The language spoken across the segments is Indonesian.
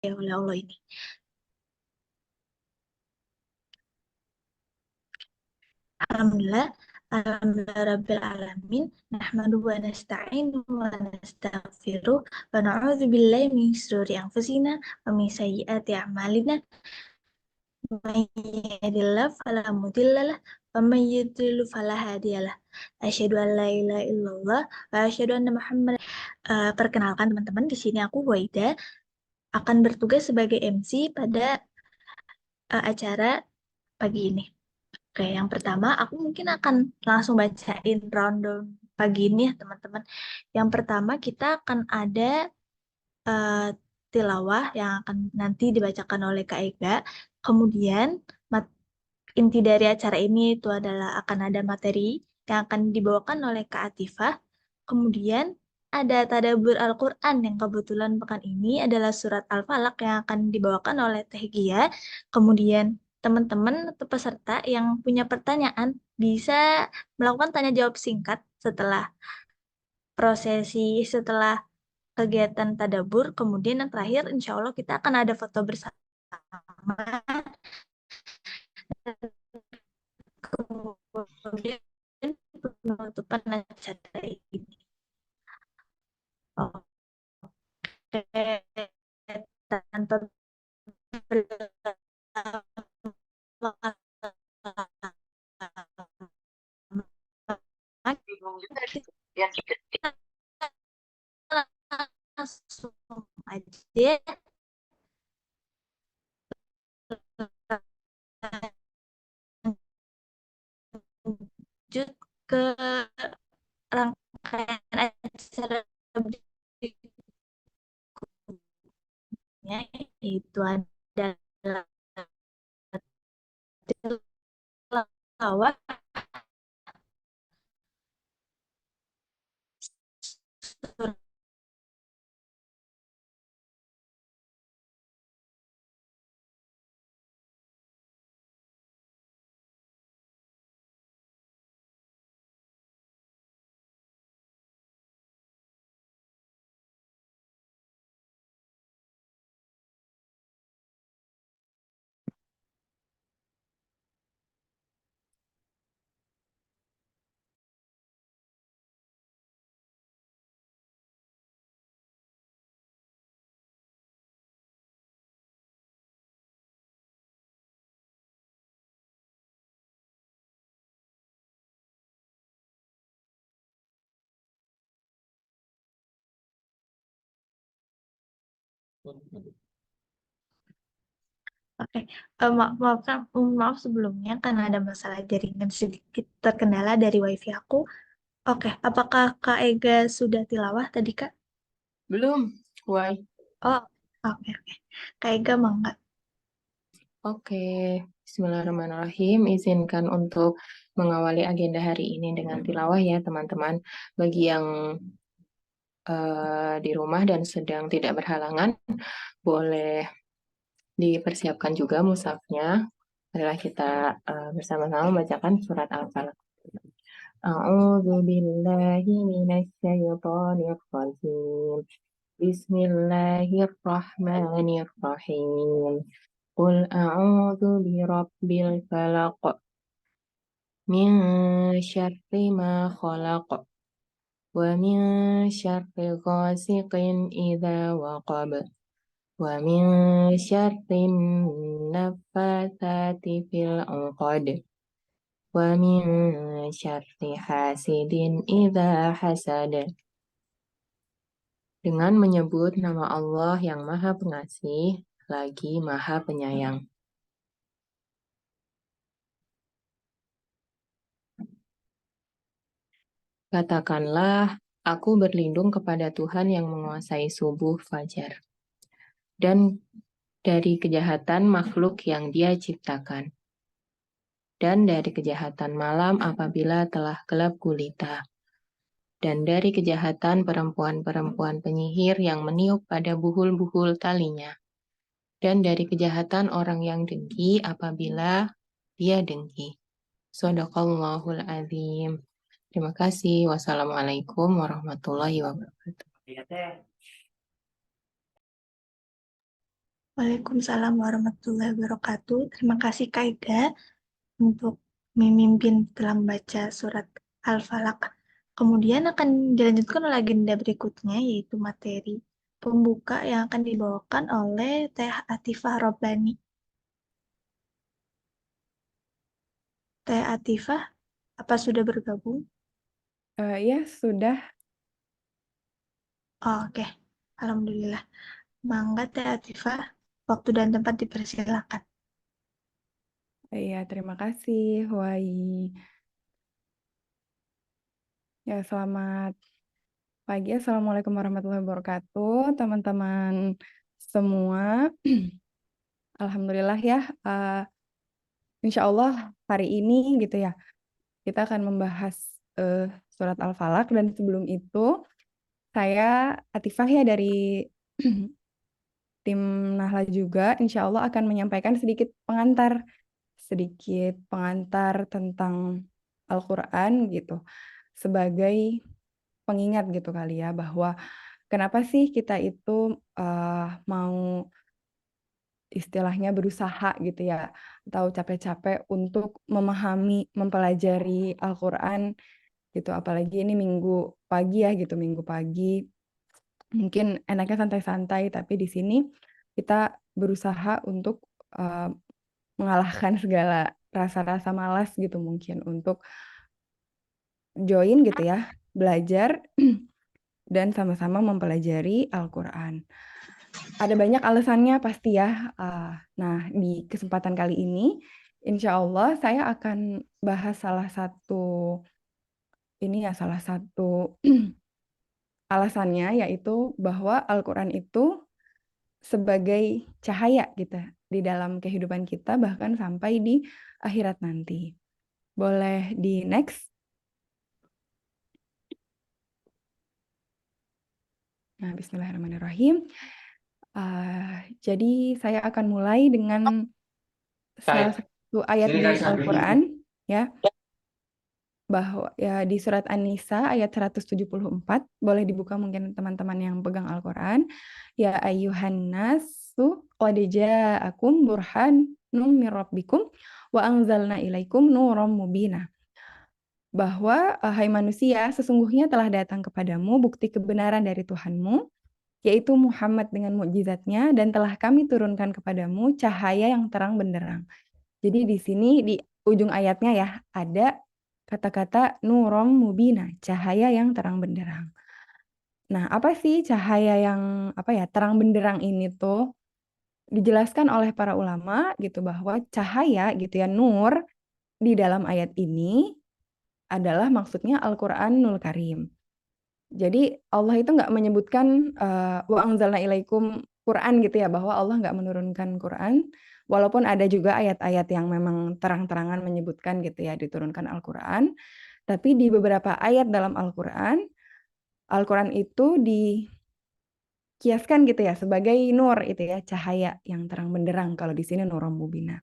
oleh Allah ini. Alhamdulillah, alhamdulillah rabbil alamin, nahmaduhu wa nasta'inuhu wa nastaghfiruh wa na'udzu billahi min syururi anfusina wa min sayyiati a'malina. Man yahdihillahu fala mudhillalah wa man yudlil fala hadiyalah. Asyhadu an la ilaha illallah wa asyhadu anna Muhammad. Perkenalkan teman-teman, di sini aku Waida akan bertugas sebagai MC pada acara pagi ini. Oke, yang pertama aku mungkin akan langsung bacain rundown pagi ini ya teman-teman. Yang pertama kita akan ada eh, tilawah yang akan nanti dibacakan oleh Kak Ega. Kemudian inti dari acara ini itu adalah akan ada materi yang akan dibawakan oleh Kak Atifah. Kemudian ada tadabbur Al-Quran yang kebetulan pekan ini adalah surat Al-Falaq yang akan dibawakan oleh Teh Gia. Kemudian teman-teman atau peserta yang punya pertanyaan bisa melakukan tanya jawab singkat setelah kegiatan tadabbur. Kemudian yang terakhir insya Allah kita akan ada foto bersama. Kemudian penutupan acara ini. Oke, tanpa kita langsung aja lanjut ke rangkaian acara berikutnya, yaitu adalah tilawah surat. Oke, maaf sebelumnya karena ada masalah jaringan sedikit terkendala dari WiFi aku. Oke, apakah Kak Ega sudah tilawah tadi Kak? Belum, why? Oh, oke oke. Kak Ega mangga. Oke, Bismillahirrahmanirrahim. Izinkan untuk mengawali agenda hari ini dengan tilawah ya teman-teman. Bagi yang di rumah dan sedang tidak berhalangan, boleh dipersiapkan juga mushafnya. Adalah kita bersama-sama membacakan surat Al-Falaq. A'udzu billahi minasyaitonir rajim. Bismillahirrahmanirrahim. Qul a'udzu birabbil falaq min syarri ma khalaq wa min syarri ghasiqin idza waqab wa min syarri naffatsati fil 'uqad wa min syarri hasidin idza hasad. Dengan menyebut nama Allah yang Maha Pengasih lagi Maha Penyayang. Katakanlah, aku berlindung kepada Tuhan yang menguasai subuh fajar, dan dari kejahatan makhluk yang Dia ciptakan, dan dari kejahatan malam apabila telah gelap gulita, dan dari kejahatan perempuan-perempuan penyihir yang meniup pada buhul-buhul talinya, dan dari kejahatan orang yang dengki apabila dia dengki. Shadaqallahul azim. Terima kasih. Wassalamualaikum warahmatullahi wabarakatuh. Waalaikumsalam warahmatullahi wabarakatuh. Terima kasih Kak Ega untuk memimpin dalam baca surat Al-Falaq. Kemudian akan dilanjutkan oleh agenda berikutnya, yaitu materi pembuka yang akan dibawakan oleh Teh Atifah Robbani. Teh Atifah, apa sudah bergabung? Ya, sudah. Oh, oke. Alhamdulillah. Mangga Teh Atifah, waktu dan tempat dipersilakan. Ya, terima kasih, Wai. Ya, selamat pagi. Assalamualaikum warahmatullahi wabarakatuh, teman-teman semua. Alhamdulillah ya, insya Allah hari ini gitu ya, kita akan membahas surat Al-Falaq. Dan sebelum itu, saya Atifah ya dari tim Nahla juga, insya Allah akan menyampaikan sedikit pengantar tentang Al-Quran gitu, sebagai pengingat gitu kali ya, bahwa kenapa sih kita itu mau istilahnya berusaha gitu ya, atau capek-capek untuk memahami, mempelajari Al-Quran gitu, apalagi ini minggu pagi ya gitu, minggu pagi mungkin enaknya santai-santai, tapi di sini kita berusaha untuk mengalahkan segala rasa-rasa malas gitu, mungkin untuk join gitu ya, belajar dan sama-sama mempelajari Al-Quran. Ada banyak alasannya pasti ya. Nah, di kesempatan kali ini, insya Allah saya akan bahas salah satu alasannya, yaitu bahwa Al-Quran itu sebagai cahaya gitu di dalam kehidupan kita, bahkan sampai di akhirat nanti. Boleh di next? Nah, bismillahirrahmanirrahim. Jadi saya akan mulai dengan salah satu ayat di Al-Quran ya, bahwa ya di surat An-Nisa ayat 174. Boleh dibuka mungkin teman-teman yang pegang Al-Quran. Ya ayyuhan nasu qad ja'akum burhanum mir rabbikum wa anzalna ilaikum nuram mubina. Bahwa hai manusia, sesungguhnya telah datang kepadamu bukti kebenaran dari Tuhanmu, yaitu Muhammad dengan mukjizatnya, dan telah kami turunkan kepadamu cahaya yang terang benderang. Jadi di sini di ujung ayatnya ya ada kata-kata nurom mubina, cahaya yang terang benderang. Nah, apa sih cahaya yang terang benderang ini tuh? Dijelaskan oleh para ulama gitu, bahwa cahaya gitu ya, nur di dalam ayat ini adalah maksudnya Al-Qur'anul Karim. Jadi Allah itu nggak menyebutkan wa anzalna ilaikum Quran gitu ya, bahwa Allah nggak menurunkan Quran, walaupun ada juga ayat-ayat yang memang terang-terangan menyebutkan gitu ya diturunkan Al-Quran, tapi di beberapa ayat dalam Al-Quran, Al-Quran itu dikiaskan gitu ya sebagai nur itu ya, cahaya yang terang benderang, kalau di sini nurum mubina.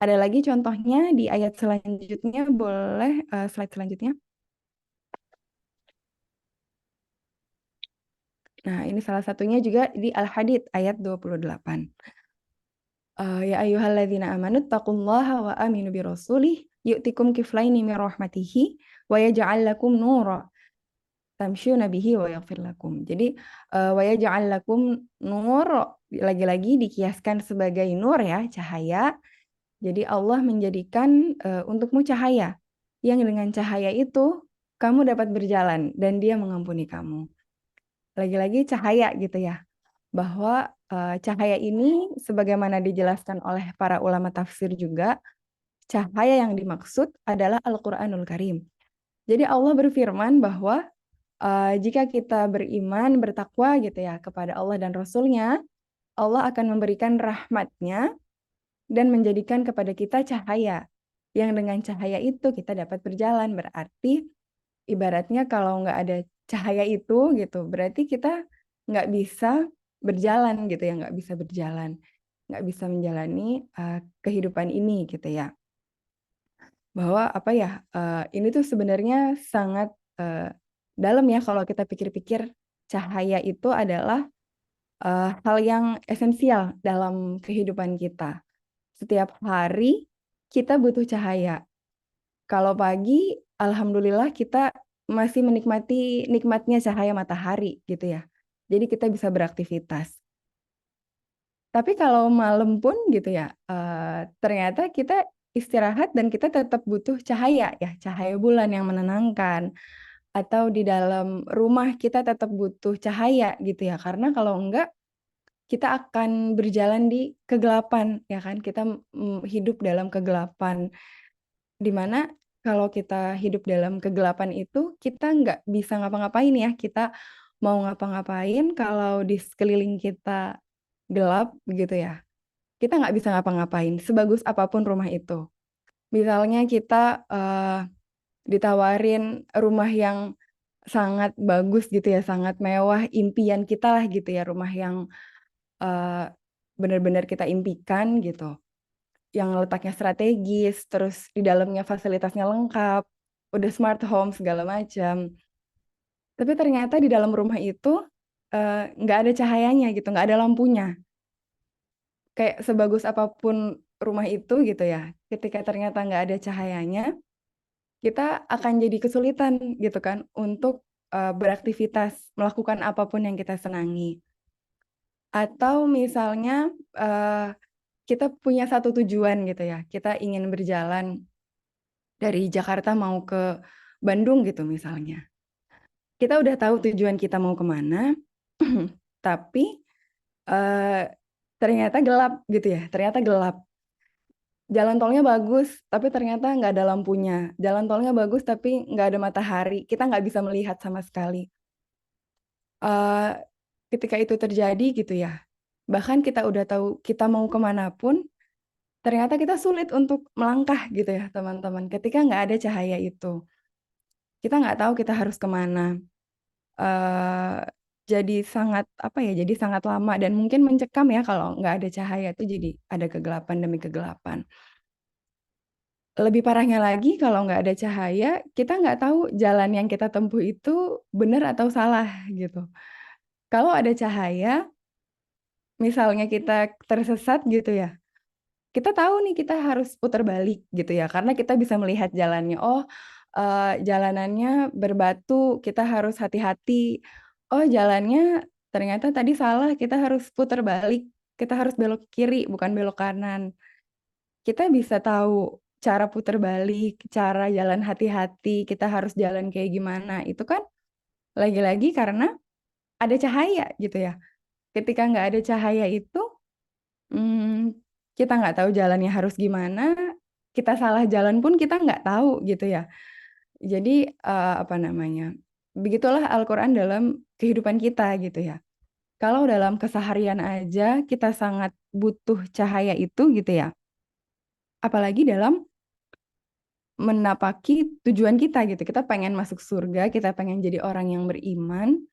Ada lagi contohnya di ayat selanjutnya, boleh slide selanjutnya. Nah, ini salah satunya juga di Al-Hadid ayat 28. Ya ayyuhalladzina amanu taqullaha wa aminu birasulih yu'tikum kiflaini min rahmatihi wa yaj'al lakum nura tamsyuna bihi wa yaghfir lakum. Jadi wa yaj'al lakum nur, lagi-lagi dikiaskan sebagai nur ya, cahaya. Jadi Allah menjadikan untukmu cahaya, yang dengan cahaya itu kamu dapat berjalan dan Dia mengampuni kamu. Lagi-lagi cahaya gitu ya, bahwa cahaya ini sebagaimana dijelaskan oleh para ulama tafsir juga, cahaya yang dimaksud adalah Al-Qur'anul Karim. Jadi Allah berfirman bahwa jika kita beriman, bertakwa gitu ya kepada Allah dan Rasul-Nya, Allah akan memberikan rahmat-Nya dan menjadikan kepada kita cahaya. Yang dengan cahaya itu kita dapat berjalan. Berarti ibaratnya kalau nggak ada cahaya itu gitu, berarti kita nggak bisa berjalan gitu ya, nggak bisa menjalani kehidupan ini gitu ya. Bahwa ini tuh sebenarnya sangat dalam ya, kalau kita pikir-pikir, cahaya itu adalah hal yang esensial dalam kehidupan kita. Setiap hari kita butuh cahaya. Kalau pagi, alhamdulillah kita masih menikmati nikmatnya cahaya matahari gitu ya. Jadi kita bisa beraktivitas. Tapi kalau malam pun gitu ya, ternyata kita istirahat dan kita tetap butuh cahaya ya, cahaya bulan yang menenangkan. Atau di dalam rumah kita tetap butuh cahaya gitu ya, karena kalau enggak kita akan berjalan di kegelapan ya kan, kita hidup dalam kegelapan. Dimana kalau kita hidup dalam kegelapan itu kita nggak bisa ngapa-ngapain ya, kita mau ngapa-ngapain kalau di sekeliling kita gelap gitu ya, kita nggak bisa ngapa-ngapain sebagus apapun rumah itu. Misalnya kita ditawarin rumah yang sangat bagus gitu ya, sangat mewah, impian kita lah gitu ya, rumah yang uh, benar-benar kita impikan gitu, yang letaknya strategis, terus di dalamnya fasilitasnya lengkap, udah smart home segala macam. Tapi ternyata di dalam rumah itu nggak ada cahayanya gitu, nggak ada lampunya. Kayak sebagus apapun rumah itu gitu ya, ketika ternyata nggak ada cahayanya, kita akan jadi kesulitan gitu kan untuk beraktivitas, melakukan apapun yang kita senangi. Atau misalnya kita punya satu tujuan gitu ya, kita ingin berjalan dari Jakarta mau ke Bandung gitu misalnya. Kita udah tahu tujuan kita mau kemana, tapi eh, ternyata gelap gitu ya, ternyata gelap. Jalan tolnya bagus, tapi ternyata nggak ada lampunya. Jalan tolnya bagus, tapi nggak ada matahari. Kita nggak bisa melihat sama sekali. Eh, ketika itu terjadi gitu ya, bahkan kita udah tahu kita mau kemana pun, ternyata kita sulit untuk melangkah gitu ya teman-teman. Ketika nggak ada cahaya itu, kita nggak tahu kita harus kemana. Eh, jadi sangat apa ya? Jadi sangat lama dan mungkin mencekam ya kalau nggak ada cahaya itu, jadi ada kegelapan demi kegelapan. Lebih parahnya lagi kalau nggak ada cahaya, kita nggak tahu jalan yang kita tempuh itu benar atau salah gitu. Kalau ada cahaya, misalnya kita tersesat gitu ya, kita tahu nih kita harus putar balik gitu ya, karena kita bisa melihat jalannya. Oh, jalanannya berbatu, kita harus hati-hati. Oh, jalannya ternyata tadi salah, kita harus putar balik, kita harus belok kiri, bukan belok kanan. Kita bisa tahu cara putar balik, cara jalan hati-hati, kita harus jalan kayak gimana. Itu kan lagi-lagi karena ada cahaya gitu ya. Ketika nggak ada cahaya itu, hmm, kita nggak tahu jalannya harus gimana, kita salah jalan pun kita nggak tahu gitu ya. Jadi apa namanya? Begitulah Al-Quran dalam kehidupan kita gitu ya. Kalau dalam keseharian aja kita sangat butuh cahaya itu gitu ya. Apalagi dalam menapaki tujuan kita gitu. Kita pengen masuk surga, kita pengen jadi orang yang beriman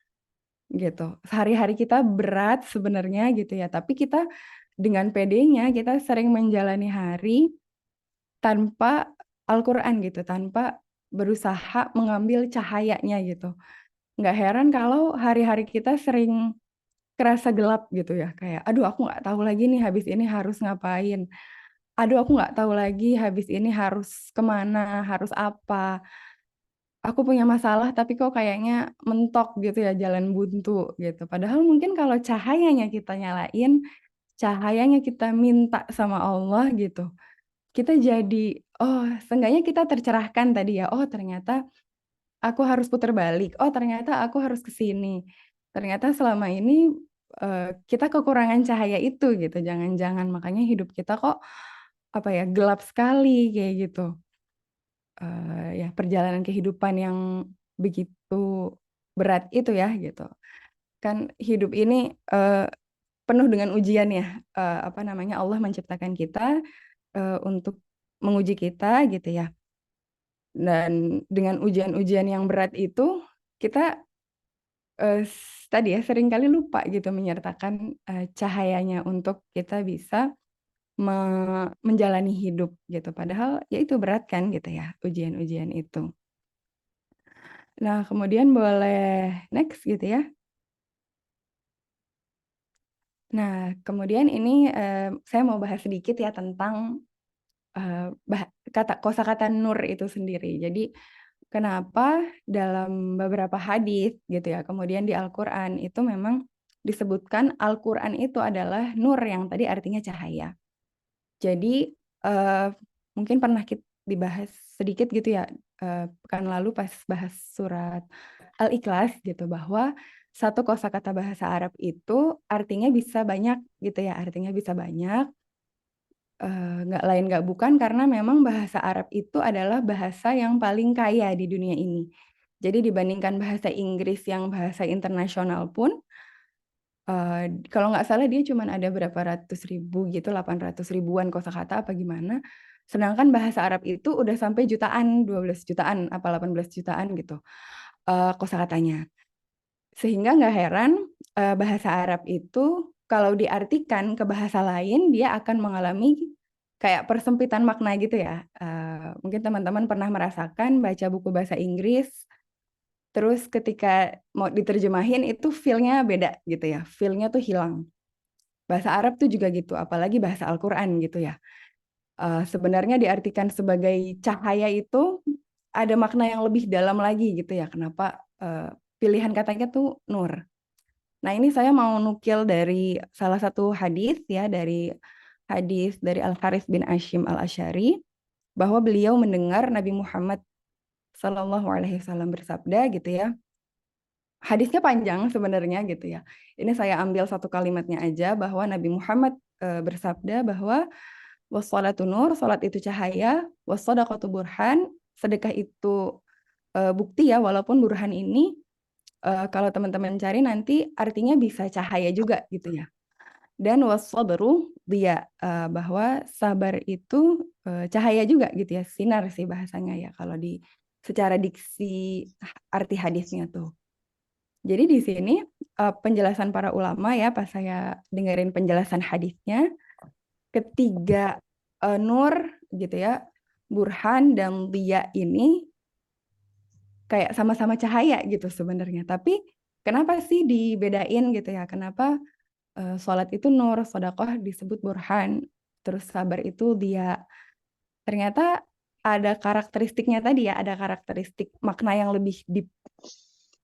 gitu. Sehari-hari kita berat sebenarnya gitu ya, tapi kita dengan pedenya kita sering menjalani hari tanpa Al-Quran gitu, tanpa berusaha mengambil cahayanya gitu. Nggak heran kalau hari-hari kita sering kerasa gelap gitu ya, kayak aduh aku nggak tahu lagi nih habis ini harus ngapain. Aduh aku nggak tahu lagi habis ini harus kemana, harus apa. Aku punya masalah tapi kok kayaknya mentok gitu ya, jalan buntu gitu. Padahal mungkin kalau cahayanya kita nyalain, cahayanya kita minta sama Allah gitu, kita jadi, oh seenggaknya kita tercerahkan tadi ya, oh ternyata aku harus putar balik, oh ternyata aku harus ke sini. Ternyata selama ini kita kekurangan cahaya itu gitu, jangan-jangan makanya hidup kita kok apa ya gelap sekali kayak gitu. Ya perjalanan kehidupan yang begitu berat itu ya gitu. Kan hidup ini penuh dengan ujian ya. Apa namanya, Allah menciptakan kita untuk menguji kita gitu ya. Dan dengan ujian-ujian yang berat itu kita tadi ya seringkali lupa gitu menyertakan cahayanya untuk kita bisa menjalani hidup gitu. Padahal ya itu berat kan gitu ya ujian-ujian itu. Nah, kemudian boleh next gitu ya. Nah, kemudian ini saya mau bahas sedikit ya tentang kosakata nur itu sendiri. Jadi kenapa dalam beberapa hadis gitu ya, kemudian di Al-Qur'an itu memang disebutkan Al-Qur'an itu adalah nur yang tadi artinya cahaya. Jadi mungkin pernah dibahas sedikit gitu ya pekan lalu pas bahas surat Al-Ikhlas gitu, bahwa satu kosakata bahasa Arab itu artinya bisa banyak gitu ya, artinya bisa banyak. Nggak lain nggak bukan karena memang bahasa Arab itu adalah bahasa yang paling kaya di dunia ini. Jadi dibandingkan bahasa Inggris yang bahasa internasional pun, kalau nggak salah dia cuma ada berapa ratus ribu gitu, 800 ribuan kosakata apa gimana. Sedangkan bahasa Arab itu udah sampai jutaan, 12 jutaan, apa 18 jutaan gitu kosakatanya. Sehingga nggak heran bahasa Arab itu kalau diartikan ke bahasa lain, dia akan mengalami kayak persempitan makna gitu ya. Mungkin teman-teman pernah merasakan baca buku bahasa Inggris, terus ketika mau diterjemahin itu feel-nya beda gitu ya. Feel-nya tuh hilang. Bahasa Arab tuh juga gitu, apalagi bahasa Al-Quran gitu ya. Sebenarnya diartikan sebagai cahaya itu ada makna yang lebih dalam lagi gitu ya. Kenapa pilihan katanya tuh nur. Nah, ini saya mau nukil dari salah satu hadis ya, dari hadis dari Al-Harits bin Hashim Al-Asy'ari, bahwa beliau mendengar Nabi Muhammad SAW bersabda gitu ya. Hadisnya panjang sebenarnya gitu ya. Ini saya ambil satu kalimatnya aja, bahwa Nabi Muhammad bersabda bahwa wassalatu nur, salat itu cahaya, wassadaqatu burhan, sedekah itu bukti ya, walaupun burhan ini kalau teman-teman cari nanti artinya bisa cahaya juga gitu ya. Dan wassabru dia bahwa sabar itu cahaya juga gitu ya, sinar sih bahasanya ya kalau di secara diksi arti hadisnya tuh. Jadi di sini penjelasan para ulama ya, pas saya dengerin penjelasan hadisnya, ketiga nur gitu ya, burhan dan dia ini kayak sama-sama cahaya gitu sebenarnya. Tapi kenapa sih dibedain gitu ya? Kenapa sholat itu nur, sedekah disebut burhan, terus sabar itu dia? Ternyata ada karakteristiknya tadi ya, ada karakteristik makna yang lebih deep.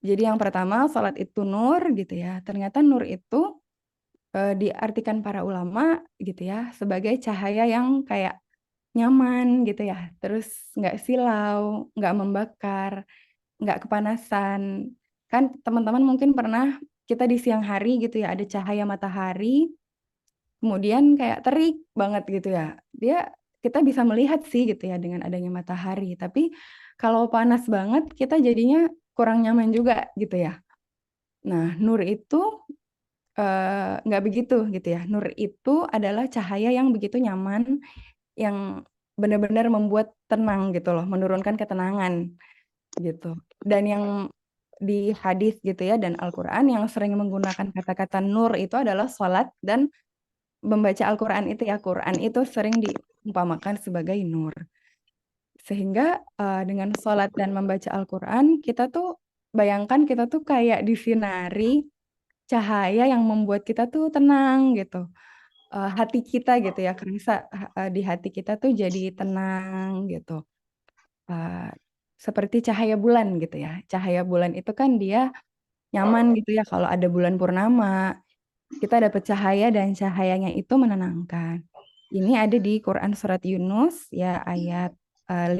Jadi yang pertama, sholat itu nur gitu ya. Ternyata nur itu diartikan para ulama gitu ya sebagai cahaya yang kayak nyaman gitu ya. Terus nggak silau, nggak membakar, nggak kepanasan. Kan teman-teman mungkin pernah kita di siang hari gitu ya, ada cahaya matahari, kemudian kayak terik banget gitu ya. Kita bisa melihat sih gitu ya dengan adanya matahari. Tapi kalau panas banget kita jadinya kurang nyaman juga gitu ya. Nah, nur itu nggak begitu gitu ya. Nur itu adalah cahaya yang begitu nyaman, yang benar-benar membuat tenang gitu loh, menurunkan ketenangan gitu. Dan yang di hadis gitu ya dan Al-Quran yang sering menggunakan kata-kata nur itu adalah sholat dan membaca Al-Quran itu ya. Quran itu sering diumpamakan sebagai nur. Sehingga dengan sholat dan membaca Al-Quran kita tuh bayangkan kita tuh kayak disinari cahaya yang membuat kita tuh tenang gitu. Hati kita gitu ya, kerasa di hati kita tuh jadi tenang gitu. Uh, Seperti cahaya bulan gitu ya. Cahaya bulan itu kan dia nyaman gitu ya kalau ada bulan purnama. Kita dapat cahaya dan cahayanya itu menenangkan. Ini ada di Quran surat Yunus ya ayat 5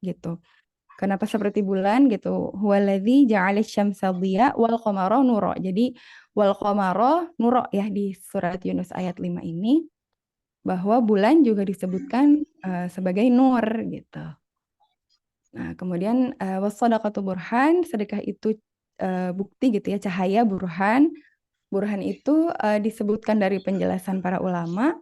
gitu. Kenapa seperti bulan gitu? Huwaladzi ja'ala syamsa dhiya wal qamara nura. Jadi wal qamara nura ya di surat Yunus ayat 5 ini, bahwa bulan juga disebutkan sebagai nur gitu. Nah, kemudian wassadaqatu burhan, sedekah itu bukti gitu ya, cahaya burhan. Burhan itu disebutkan dari penjelasan para ulama,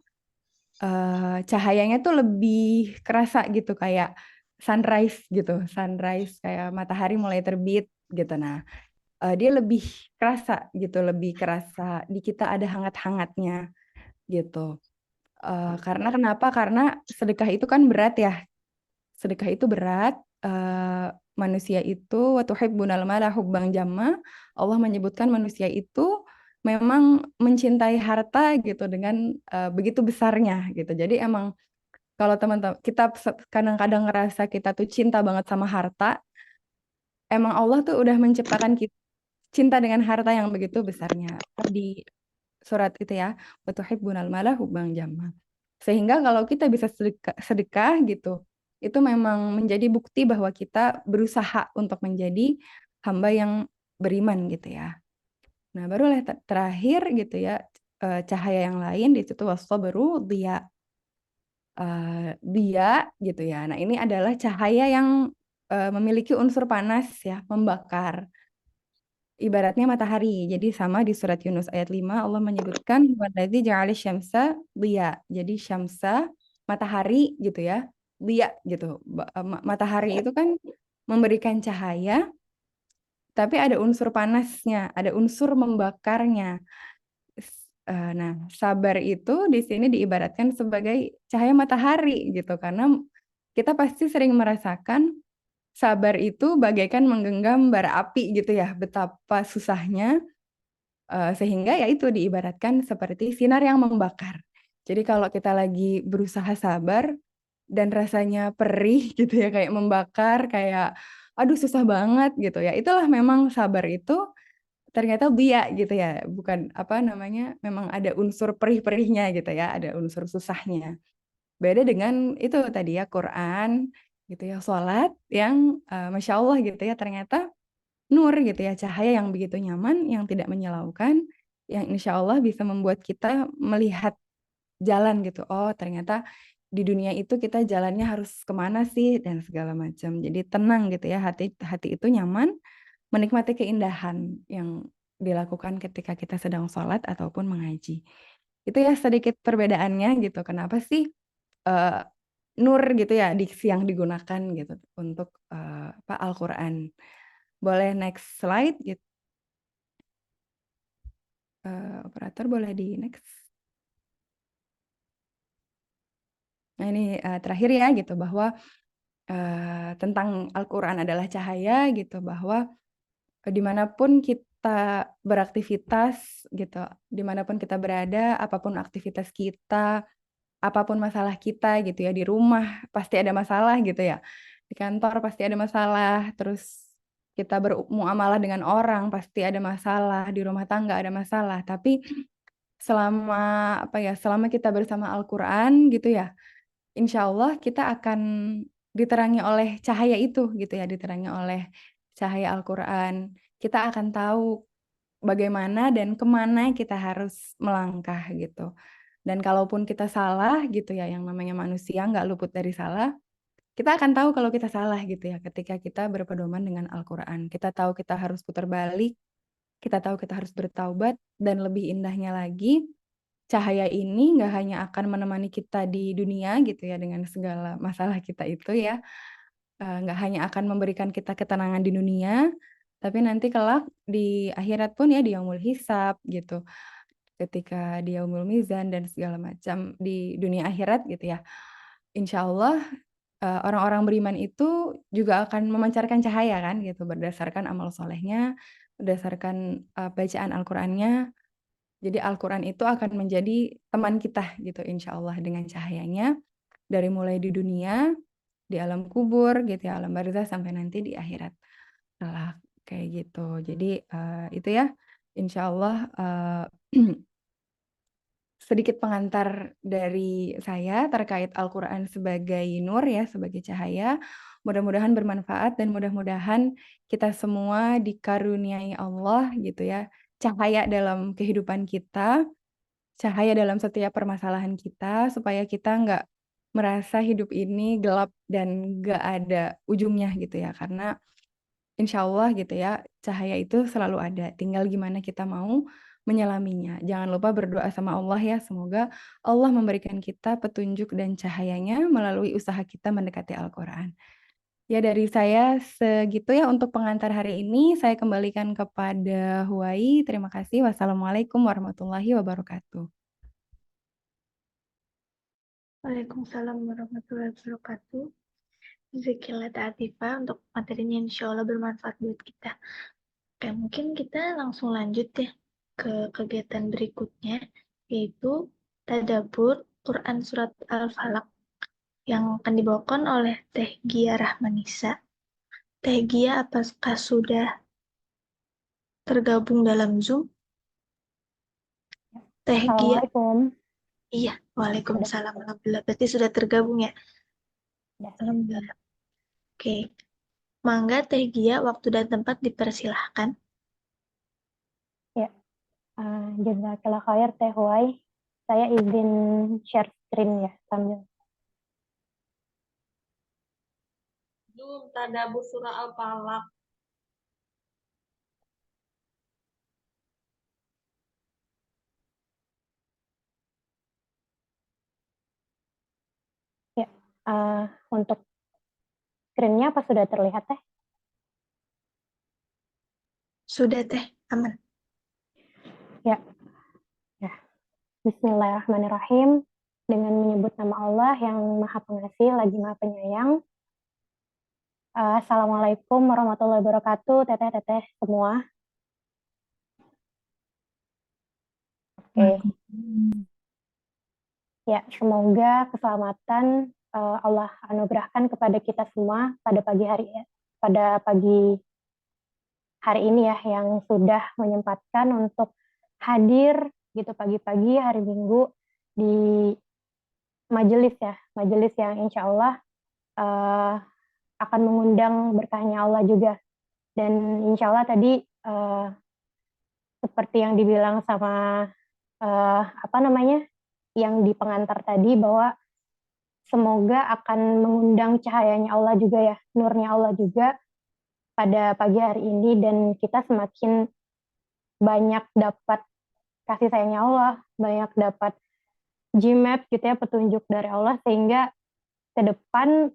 cahayanya tuh lebih kerasa gitu kayak sunrise gitu, sunrise kayak matahari mulai terbit gitu. Nah, dia lebih kerasa gitu, lebih kerasa di kita ada hangat-hangatnya gitu. Karena kenapa? Karena sedekah itu kan berat ya. Sedekah itu berat. Manusia itu wa tuhibbunal mala hubban jamma. Allah menyebutkan manusia itu memang mencintai harta gitu dengan begitu besarnya gitu. Jadi emang kalau teman-teman kita kadang-kadang ngerasa kita tuh cinta banget sama harta, emang Allah tuh udah menciptakan kita cinta dengan harta yang begitu besarnya. Di surat itu ya, wa tuhibbunal mala hubban jamma. Sehingga kalau kita bisa sedekah gitu, itu memang menjadi bukti bahwa kita berusaha untuk menjadi hamba yang beriman gitu ya. Nah, barulah terakhir gitu ya, cahaya yang lain di situ wassabaru dia dia gitu ya. Nah, ini adalah cahaya yang memiliki unsur panas ya, membakar. Ibaratnya matahari. Jadi sama di surat Yunus ayat 5 Allah menyebutkan waladzi ja'ala syamsa dia. Jadi syamsa matahari gitu ya. Dia gitu. Matahari itu kan memberikan cahaya tapi ada unsur panasnya, ada unsur membakarnya. Nah, sabar itu di sini diibaratkan sebagai cahaya matahari gitu karena kita pasti sering merasakan sabar itu bagaikan menggenggam bara api gitu ya, betapa susahnya sehingga ya itu diibaratkan seperti sinar yang membakar. Jadi kalau kita lagi berusaha sabar dan rasanya perih gitu ya kayak membakar kayak aduh susah banget gitu ya. Itulah memang sabar itu ternyata dia gitu ya, bukan apa namanya, memang ada unsur perih-perihnya gitu ya, ada unsur susahnya. Beda dengan itu tadi ya Quran gitu ya, sholat yang Masya Allah gitu ya ternyata nur gitu ya, cahaya yang begitu nyaman, yang tidak menyilaukan, yang insya Allah bisa membuat kita melihat jalan gitu. Oh ternyata di dunia itu kita jalannya harus kemana sih dan segala macam. Jadi tenang gitu ya, hati hati itu nyaman, menikmati keindahan yang dilakukan ketika kita sedang sholat ataupun mengaji. Itu ya sedikit perbedaannya gitu. Kenapa sih eh, nur gitu ya diksi yang digunakan gitu untuk apa Al-Quran. Boleh next slide gitu. Operator boleh di next. Nah ini terakhir ya gitu bahwa tentang Al-Quran adalah cahaya gitu bahwa dimanapun kita beraktivitas gitu, dimanapun kita berada, apapun aktivitas kita, apapun masalah kita gitu ya, di rumah pasti ada masalah gitu ya, di kantor pasti ada masalah, terus kita bermuamalah dengan orang pasti ada masalah, di rumah tangga ada masalah, tapi selama apa ya, selama kita bersama Al-Quran gitu ya, insya Allah kita akan diterangi oleh cahaya itu gitu ya, diterangi oleh cahaya Al-Quran. Kita akan tahu bagaimana dan kemana kita harus melangkah gitu. Dan kalaupun kita salah gitu ya, yang namanya manusia nggak luput dari salah, kita akan tahu kalau kita salah gitu ya, ketika kita berpedoman dengan Al-Quran. Kita tahu kita harus putar balik, kita tahu kita harus bertaubat, dan lebih indahnya lagi, cahaya ini nggak hanya akan menemani kita di dunia gitu ya dengan segala masalah kita itu ya, nggak hanya akan memberikan kita ketenangan di dunia, tapi nanti kelak di akhirat pun ya di yaumul hisab gitu, ketika di yaumul mizan dan segala macam di dunia akhirat gitu ya. Insya Allah orang-orang beriman itu juga akan memancarkan cahaya kan gitu berdasarkan amal solehnya, berdasarkan bacaan Al-Qur'annya. Jadi Al-Quran itu akan menjadi teman kita gitu insya Allah dengan cahayanya dari mulai di dunia, di alam kubur gitu ya, alam barzah sampai nanti di akhirat kelak kayak gitu. Jadi itu ya insya Allah sedikit pengantar dari saya terkait Al-Quran sebagai nur ya, sebagai cahaya. Mudah-mudahan bermanfaat dan mudah-mudahan kita semua dikaruniai Allah gitu ya, cahaya dalam kehidupan kita, cahaya dalam setiap permasalahan kita, supaya kita nggak merasa hidup ini gelap dan nggak ada ujungnya gitu ya. Karena insya Allah gitu ya, cahaya itu selalu ada. Tinggal gimana kita mau menyelaminya. Jangan lupa berdoa sama Allah ya. Semoga Allah memberikan kita petunjuk dan cahayanya melalui usaha kita mendekati Al-Quran. Ya dari saya segitu ya untuk pengantar hari ini. Saya kembalikan kepada Huai. Terima kasih. Wassalamualaikum warahmatullahi wabarakatuh. Waalaikumsalam warahmatullahi wabarakatuh. Zikillah Atifah untuk materinya insya Allah bermanfaat buat kita. Oke, mungkin kita langsung lanjut ya. ke kegiatan berikutnya, yaitu tadabbur Quran Surat Al-Falaq yang akan dibawakan oleh Teh Gia Rahmanisa. Teh Gia, apakah sudah tergabung dalam Zoom? Teh Gia, Assalamualaikum. iya, waalaikumsalam. Alhamdulillah, berarti sudah tergabung ya? Ya, Alhamdulillah. Oke, mangga Teh Gia, waktu dan tempat dipersilahkan. ya. Jazakallah khair Teh Huai. Saya izin share screen ya sambil. Zoom tadabbur surah Al-Falaq. Ya, untuk screen-nya apa sudah terlihat Teh? Sudah Teh, aman. Ya, ya. Bismillahirrahmanirrahim. Dengan menyebut nama Allah yang Maha Pengasih lagi Maha Penyayang. Assalamualaikum warahmatullahi wabarakatuh, teteh-teteh semua. Oke. Ya, semoga keselamatan Allah anugerahkan kepada kita semua pada pagi hari ini ya, yang sudah menyempatkan untuk hadir gitu pagi-pagi hari Minggu di majelis yang insya Allah akan mengundang berkahnya Allah juga. Dan insya Allah tadi seperti yang dibilang sama yang di pengantar tadi, bahwa semoga akan mengundang cahayanya Allah juga ya, nurnya Allah juga pada pagi hari ini, dan kita semakin banyak dapat kasih sayangnya Allah, banyak dapat GMAP gitu ya, petunjuk dari Allah, sehingga ke depan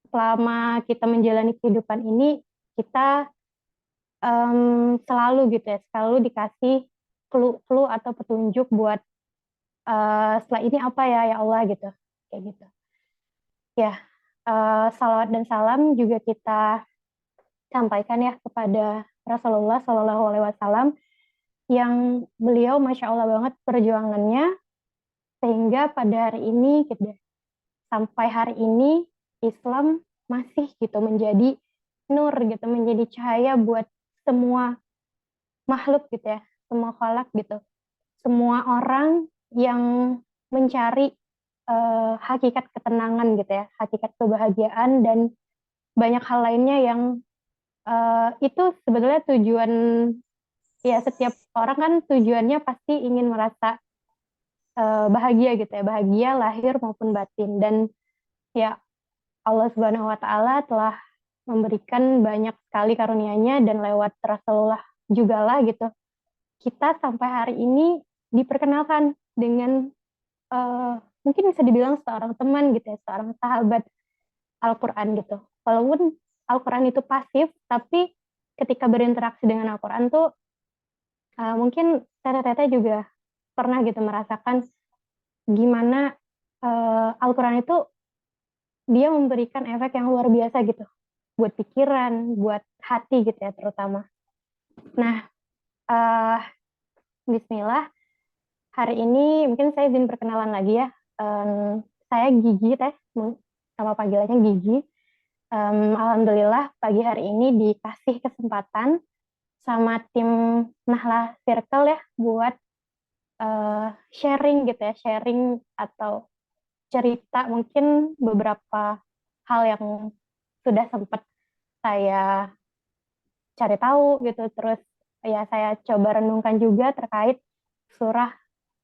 selama kita menjalani kehidupan ini, kita selalu gitu ya, selalu dikasih clue atau petunjuk buat setelah ini apa ya Allah gitu, kayak gitu. Ya, salawat dan salam juga kita sampaikan ya kepada Rasulullah Shallallahu Alaihi Wasallam, yang beliau masya Allah banget perjuangannya, sehingga pada hari ini gitu, sampai hari ini Islam masih gitu menjadi nur gitu, menjadi cahaya buat semua makhluk gitu ya, semua khalaq gitu, semua orang yang mencari hakikat ketenangan gitu ya, hakikat kebahagiaan dan banyak hal lainnya yang itu sebetulnya tujuan ya, setiap orang kan tujuannya pasti ingin merasa bahagia gitu ya, bahagia lahir maupun batin, dan ya Allah Subhanahu wa taala telah memberikan banyak sekali karunia-Nya, dan lewat Rasulullah juga lah gitu, kita sampai hari ini diperkenalkan dengan mungkin bisa dibilang seorang teman gitu ya, seorang sahabat Al-Quran gitu. Walaupun Al-Quran itu pasif, tapi ketika berinteraksi dengan Al-Quran tuh mungkin teteh-teteh juga pernah gitu merasakan gimana Al-Quran itu dia memberikan efek yang luar biasa gitu, buat pikiran, buat hati gitu ya terutama. Nah, Bismillah, hari ini mungkin saya izin perkenalan lagi ya. Saya Gigi Teh, nama panggilannya Gigi. Alhamdulillah pagi hari ini dikasih kesempatan sama tim Nahla Circle ya buat sharing gitu ya, sharing atau cerita mungkin beberapa hal yang sudah sempat saya cari tahu gitu, terus ya saya coba renungkan juga terkait surah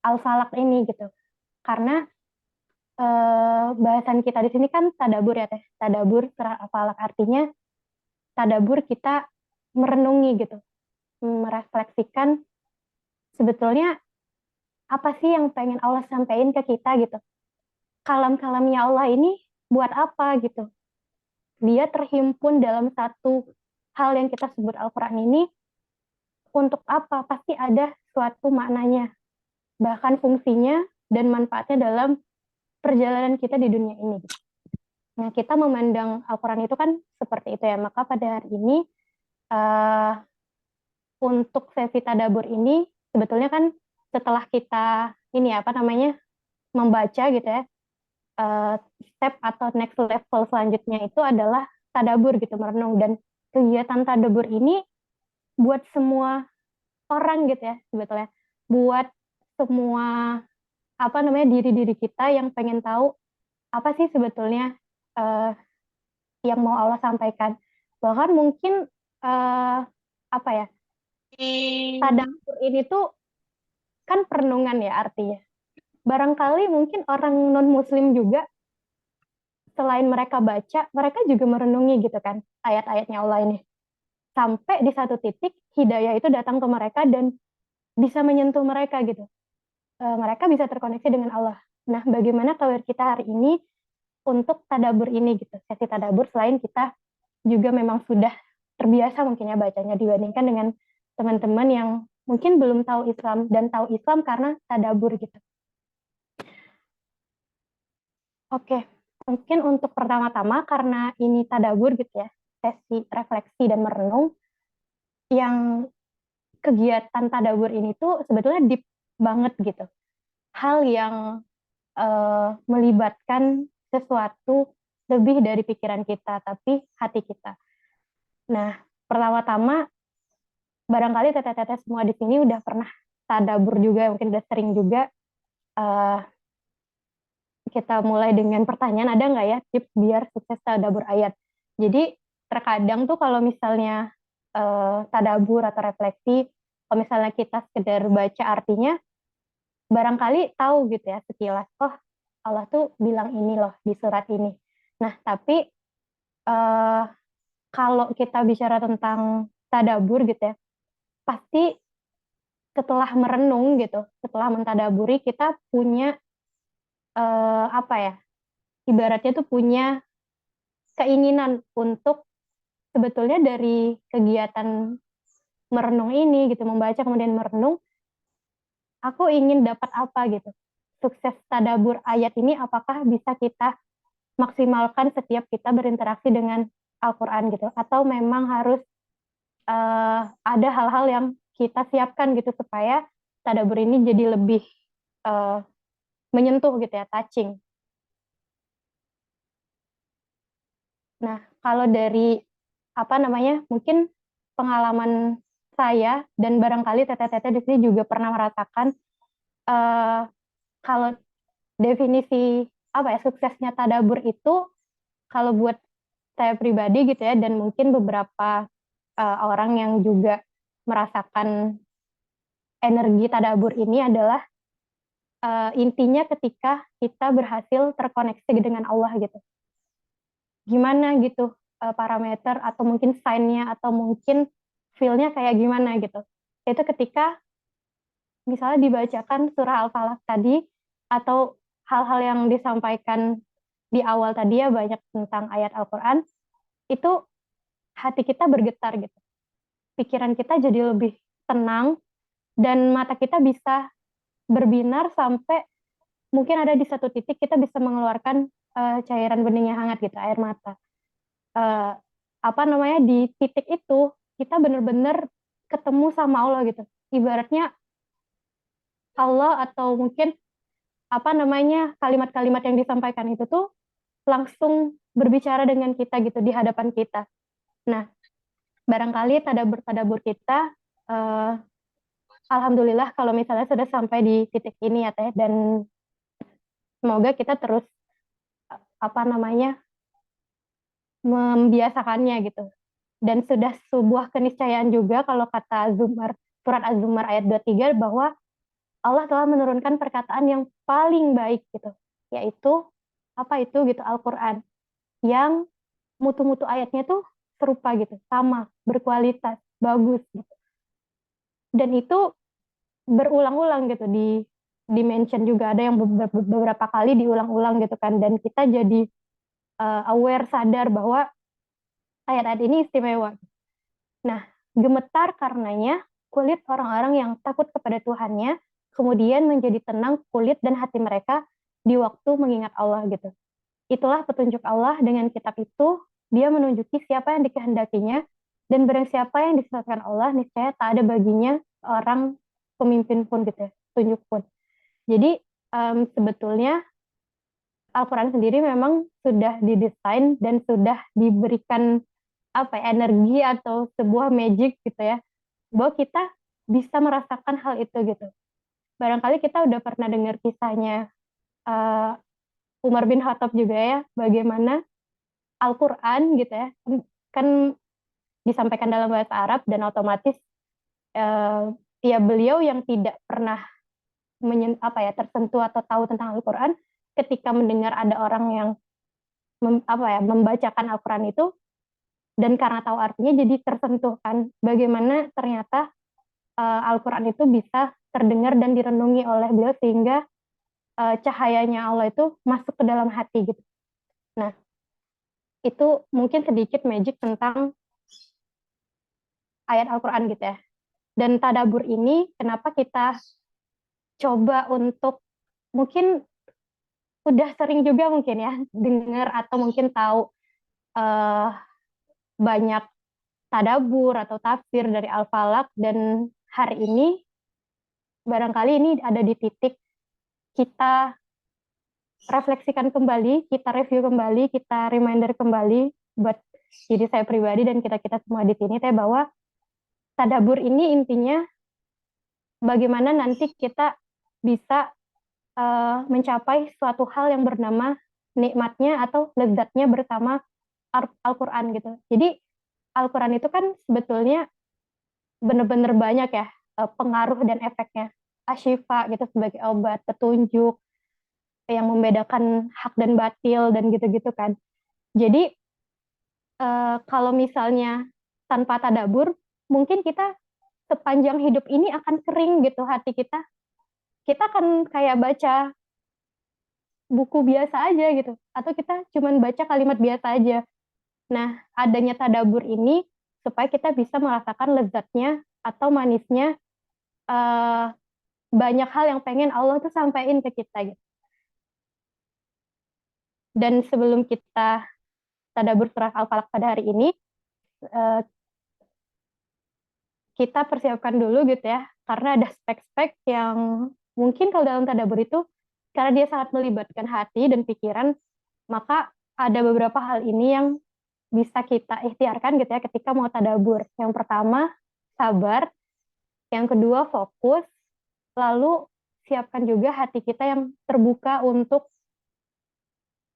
Al-Falaq ini gitu. Karena bahasan kita di sini kan tadabur ya Teh, tadabur surah Al-Falaq, artinya tadabur kita merenungi gitu, merefleksikan sebetulnya apa sih yang pengen Allah sampaikan ke kita gitu. Kalam-kalamnya Allah ini buat apa gitu. Dia terhimpun dalam satu hal yang kita sebut Al-Quran ini, untuk apa? Pasti ada suatu maknanya, bahkan fungsinya dan manfaatnya dalam perjalanan kita di dunia ini. Nah, kita memandang Al-Quran itu kan seperti itu ya. Maka pada hari ini untuk sesi tadabbur ini sebetulnya kan setelah kita ini apa namanya membaca gitu ya, step atau next level selanjutnya itu adalah tadabur gitu, merenung. Dan kegiatan tadabur ini buat semua orang gitu ya sebetulnya, buat semua apa namanya diri-diri kita yang pengen tahu apa sih sebetulnya yang mau Allah sampaikan. Bahkan mungkin apa ya, tadabbur ini tuh kan perenungan ya artinya. Barangkali mungkin orang non-muslim juga selain mereka baca, mereka juga merenungi gitu kan ayat-ayatnya Allah ini. Sampai di satu titik hidayah itu datang ke mereka dan bisa menyentuh mereka gitu. Mereka bisa terkoneksi dengan Allah. Nah, bagaimana tauhid kita hari ini untuk tadabbur ini gitu. Sesi tadabbur selain kita juga memang sudah terbiasa mungkin ya bacanya dibandingkan dengan teman-teman yang mungkin belum tahu Islam dan tahu Islam karena tadabbur gitu. Oke, mungkin untuk pertama-tama karena ini tadabbur gitu ya, sesi refleksi dan merenung, yang kegiatan tadabbur ini tuh sebetulnya deep banget gitu. Hal yang melibatkan sesuatu lebih dari pikiran kita, tapi hati kita. Nah, pertama-tama barangkali teteh-teteh semua di sini udah pernah tadabbur juga, mungkin udah sering juga. Kita mulai dengan pertanyaan, ada nggak ya tips biar sukses tadabbur ayat? Jadi terkadang tuh kalau misalnya tadabbur atau refleksi, kalau misalnya kita sekedar baca artinya, barangkali tahu gitu ya sekilas, oh Allah tuh bilang ini loh di surat ini. Nah tapi kalau kita bicara tentang tadabbur gitu ya, pasti setelah merenung gitu, setelah mentadaburi kita punya apa ya, ibaratnya tuh punya keinginan untuk sebetulnya dari kegiatan merenung ini gitu, membaca kemudian merenung, aku ingin dapat apa gitu. Sukses tadabbur ayat ini apakah bisa kita maksimalkan setiap kita berinteraksi dengan Al-Quran gitu, atau memang harus ada hal-hal yang kita siapkan gitu supaya tadabbur ini jadi lebih menyentuh gitu ya, touching. Nah, kalau dari apa namanya, mungkin pengalaman saya dan barangkali teteh-teteh di sini juga pernah merasakan kalau definisi apa ya suksesnya tadabbur itu, kalau buat saya pribadi gitu ya, dan mungkin beberapa orang yang juga merasakan energi tadabbur ini adalah intinya ketika kita berhasil terkoneksi dengan Allah gitu. Gimana gitu parameter atau mungkin sign-nya atau mungkin feel-nya kayak gimana gitu. Itu ketika misalnya dibacakan surah Al-Falaq tadi atau hal-hal yang disampaikan di awal tadi ya, banyak tentang ayat Al-Quran, itu hati kita bergetar gitu. Pikiran kita jadi lebih tenang dan mata kita bisa berbinar sampai mungkin ada di satu titik kita bisa mengeluarkan cairan bening yang hangat gitu, air mata. Apa namanya, di titik itu kita benar-benar ketemu sama Allah gitu. Ibaratnya Allah atau mungkin apa namanya kalimat-kalimat yang disampaikan itu tuh langsung berbicara dengan kita gitu di hadapan kita. Nah, barangkali tadabbur kita alhamdulillah kalau misalnya sudah sampai di titik ini ya Teh, dan semoga kita terus apa namanya membiasakannya gitu. Dan sudah sebuah keniscayaan juga kalau kata Zumar, surat Az-Zumar ayat 23 bahwa Allah telah menurunkan perkataan yang paling baik gitu, yaitu apa itu gitu, Al-Quran, yang mutu-mutu ayatnya tuh serupa gitu, sama, berkualitas, bagus gitu. Dan itu berulang-ulang gitu, di mention juga, ada yang beberapa kali diulang-ulang gitu kan, dan kita jadi aware, sadar bahwa ayat-ayat ini istimewa. Nah, gemetar karenanya kulit orang-orang yang takut kepada Tuhannya, kemudian menjadi tenang kulit dan hati mereka di waktu mengingat Allah gitu. Itulah petunjuk Allah dengan kitab itu, dia menunjuki siapa yang dikehendakinya, dan barang siapa yang disesatkan Allah, niscaya tak ada baginya orang pemimpin pun gitu ya, petunjuk pun. Jadi sebetulnya Al-Quran sendiri memang sudah didesain dan sudah diberikan apa ya, energi atau sebuah magic gitu ya, bahwa kita bisa merasakan hal itu gitu. Barangkali kita udah pernah dengar kisahnya uh, Umar bin Khattab juga ya, bagaimana Al-Quran gitu ya, kan disampaikan dalam bahasa Arab dan otomatis ya beliau yang tidak pernah tersentuh atau tahu tentang Al-Quran, ketika mendengar ada orang yang membacakan Al-Quran itu, dan karena tahu artinya jadi tersentuh kan, bagaimana ternyata Al-Quran itu bisa terdengar dan direnungi oleh beliau sehingga cahayanya Allah itu masuk ke dalam hati gitu. Nah, itu mungkin sedikit magic tentang ayat Al-Quran gitu ya. Dan tadabur ini kenapa kita coba untuk, mungkin udah sering juga mungkin ya dengar atau mungkin tahu uh, banyak tadabur atau tafsir dari Al-Falaq, dan hari ini barangkali ini ada di titik kita refleksikan kembali, kita review kembali, kita reminder kembali buat diri saya pribadi dan kita-kita semua di sini teh, bahwa tadabur ini intinya bagaimana nanti kita bisa mencapai suatu hal yang bernama nikmatnya atau lezatnya bersama Al-Quran gitu. Jadi Al-Quran itu kan sebetulnya benar-benar banyak ya pengaruh dan efeknya. Asyifa gitu sebagai obat, petunjuk yang membedakan hak dan batil dan gitu-gitu kan. Jadi kalau misalnya tanpa tadabur, mungkin kita sepanjang hidup ini akan kering gitu hati kita. Kita akan kayak baca buku biasa aja gitu, atau kita cuman baca kalimat biasa aja. Nah, adanya tadabur ini supaya kita bisa merasakan lezatnya atau manisnya uh, banyak hal yang pengen Allah tuh sampaikan ke kita gitu. Dan sebelum kita tadabur surah Al-Falaq pada hari ini, uh, kita persiapkan dulu gitu ya, karena ada spek-spek yang mungkin kalau dalam tadabur itu, karena dia sangat melibatkan hati dan pikiran, maka ada beberapa hal ini yang bisa kita ikhtiarkan gitu ya ketika mau tadabur. Yang pertama, sabar. Yang kedua, fokus. Lalu siapkan juga hati kita yang terbuka untuk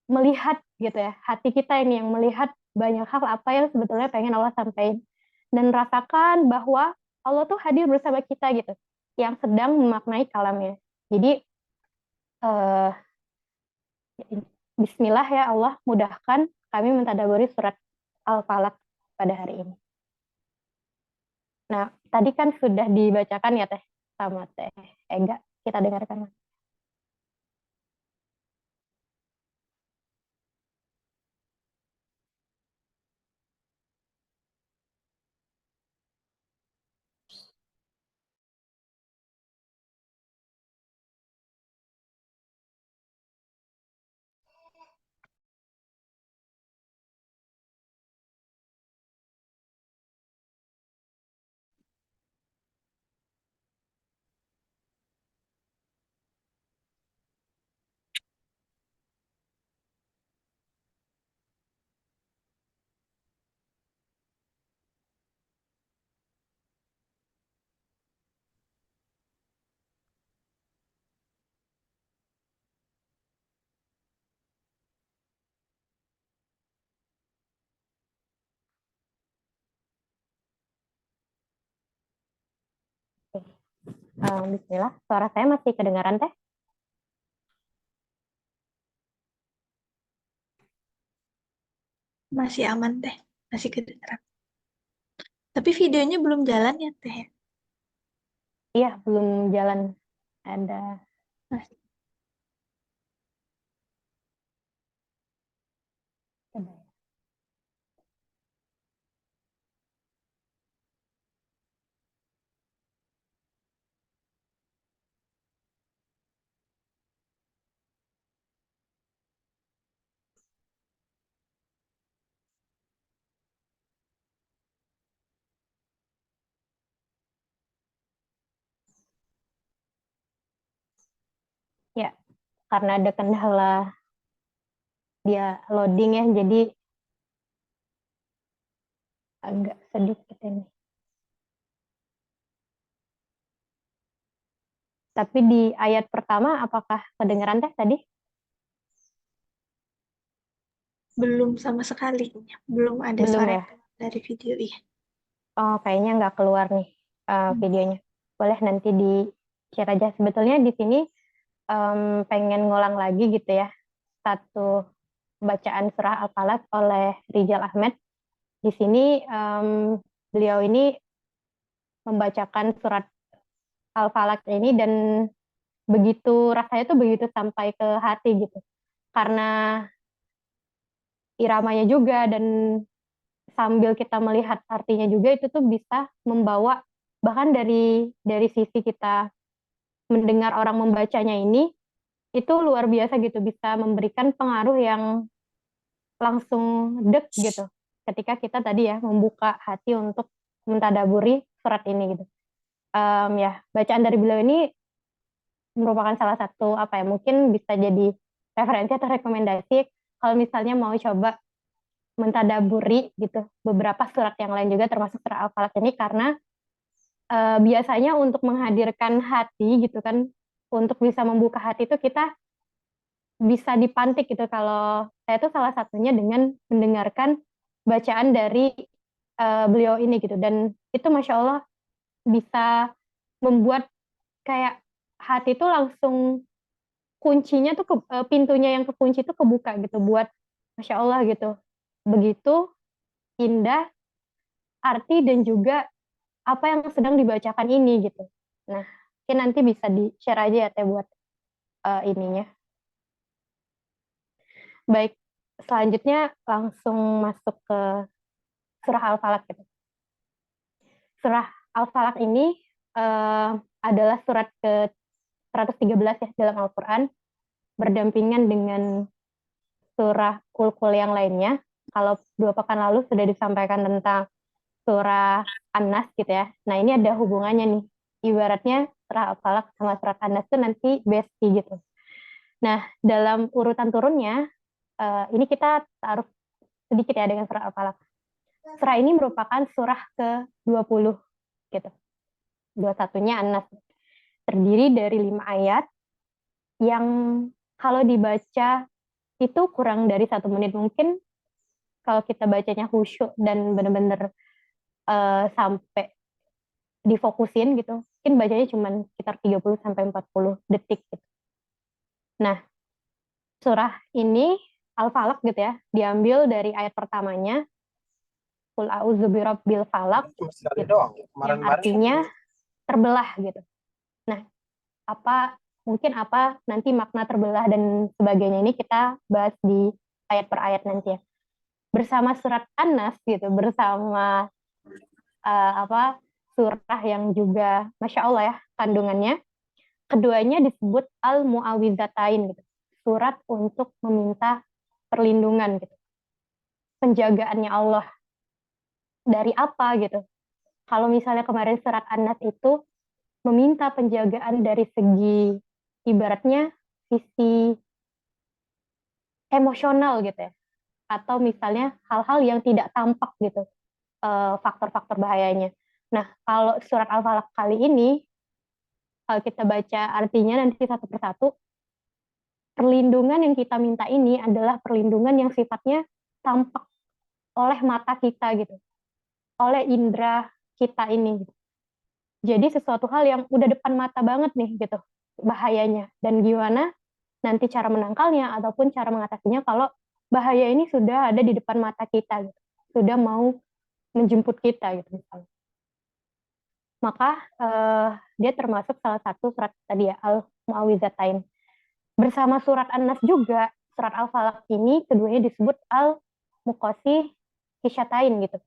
melihat gitu ya. Hati kita ini yang melihat banyak hal apa yang sebetulnya pengen Allah sampaikan. Dan rasakan bahwa Allah tuh hadir bersama kita gitu, yang sedang memaknai kalamnya. Jadi, uh, Bismillah ya Allah, mudahkan kami mentadaburi surat Al-Falaq pada hari ini. Nah, tadi kan sudah dibacakan ya Teh sama Teh Ega. Kita dengarkan. Bismillah, suara saya masih kedengaran Teh? Masih aman Teh, masih kedengeran. Tapi videonya belum jalan ya Teh? Iya, belum jalan. Ada. Masih. Coba ya. karena ada kendala dia loading ya, jadi agak sedikit ini. Tapi di ayat pertama apakah kedengeran Teh tadi? Belum sama sekali. Belum ada Belum suara ya? yang keluar dari video. Iya. Oh, kayaknya nggak keluar nih videonya. Boleh nanti di-share aja. Sebetulnya di sini pengen ngulang lagi gitu ya, satu bacaan surah Al-Falaq oleh Rijal Ahmed. Di sini beliau ini membacakan surat Al-Falaq ini dan begitu rasanya tuh begitu sampai ke hati gitu. Karena iramanya juga dan sambil kita melihat artinya juga itu tuh bisa membawa, bahkan dari sisi kita mendengar orang membacanya ini itu luar biasa gitu, bisa memberikan pengaruh yang langsung dek gitu ketika kita tadi ya membuka hati untuk mentadaburi surat ini gitu. Ya, bacaan dari beliau ini merupakan salah satu apa ya, mungkin bisa jadi referensi atau rekomendasi kalau misalnya mau coba mentadaburi gitu beberapa surat yang lain juga termasuk surat Al-Falaq ini, karena biasanya untuk menghadirkan hati gitu kan, untuk bisa membuka hati itu kita bisa dipantik gitu. Kalau saya tuh salah satunya dengan mendengarkan bacaan dari beliau ini gitu, dan itu masya Allah bisa membuat kayak hati tuh langsung kuncinya tuh pintunya yang kekunci tuh kebuka gitu, buat masya Allah gitu, begitu indah arti dan juga apa yang sedang dibacakan ini gitu. Nah, mungkin nanti bisa di-share aja ya Teh buat ininya. Baik, selanjutnya langsung masuk ke surah Al-Falaq gitu. Surah Al-Falaq ini adalah surat ke-113 ya dalam Al-Quran, berdampingan dengan surah Kul yang lainnya. Kalau 2 pekan lalu sudah disampaikan tentang surah An-Nas gitu ya. Nah, ini ada hubungannya nih. Ibaratnya surah Al-Falaq sama surat An-Nas itu nanti bestie gitu. Nah, dalam urutan turunnya, ini kita taruh sedikit ya dengan surah Al-Falaq. Surah ini merupakan surah ke-20 gitu. 21-nya An-Nas. Terdiri dari 5 ayat yang kalau dibaca itu kurang dari 1 menit. Mungkin kalau kita bacanya khusyuk dan benar-benar sampai difokusin gitu, mungkin bacanya cuma sekitar 30-40 detik gitu. Nah, surah ini Al-Falaq gitu ya, diambil dari ayat pertamanya, Qul a'udzu birabbil falaq, gitu, yang artinya terbelah gitu. Nah, mungkin apa nanti makna terbelah dan sebagainya ini kita bahas di ayat per ayat nanti ya. Bersama surat An-Nas gitu, bersama surah yang juga masya Allah ya kandungannya. Keduanya disebut al-mu'awidzatain gitu, surat untuk meminta perlindungan gitu, penjagaannya Allah dari apa gitu. Kalau misalnya kemarin surat An-Nas itu meminta penjagaan dari segi ibaratnya sisi emosional gitu ya, atau misalnya hal-hal yang tidak tampak gitu, faktor-faktor bahayanya. Nah, kalau surat Al-Falaq kali ini, kalau kita baca artinya nanti satu persatu, perlindungan yang kita minta ini adalah perlindungan yang sifatnya tampak oleh mata kita gitu, oleh indera kita ini. Jadi sesuatu hal yang udah depan mata banget nih gitu bahayanya, dan gimana nanti cara menangkalnya ataupun cara mengatasinya kalau bahaya ini sudah ada di depan mata kita gitu, sudah mau menjemput kita gitu misalnya. Maka dia termasuk salah satu surat tadi ya, Al-Mu'awwidzatain. Bersama surat An-Nas juga, surat Al-Falaq ini keduanya disebut Al-Muqasih Hisyatain gitu.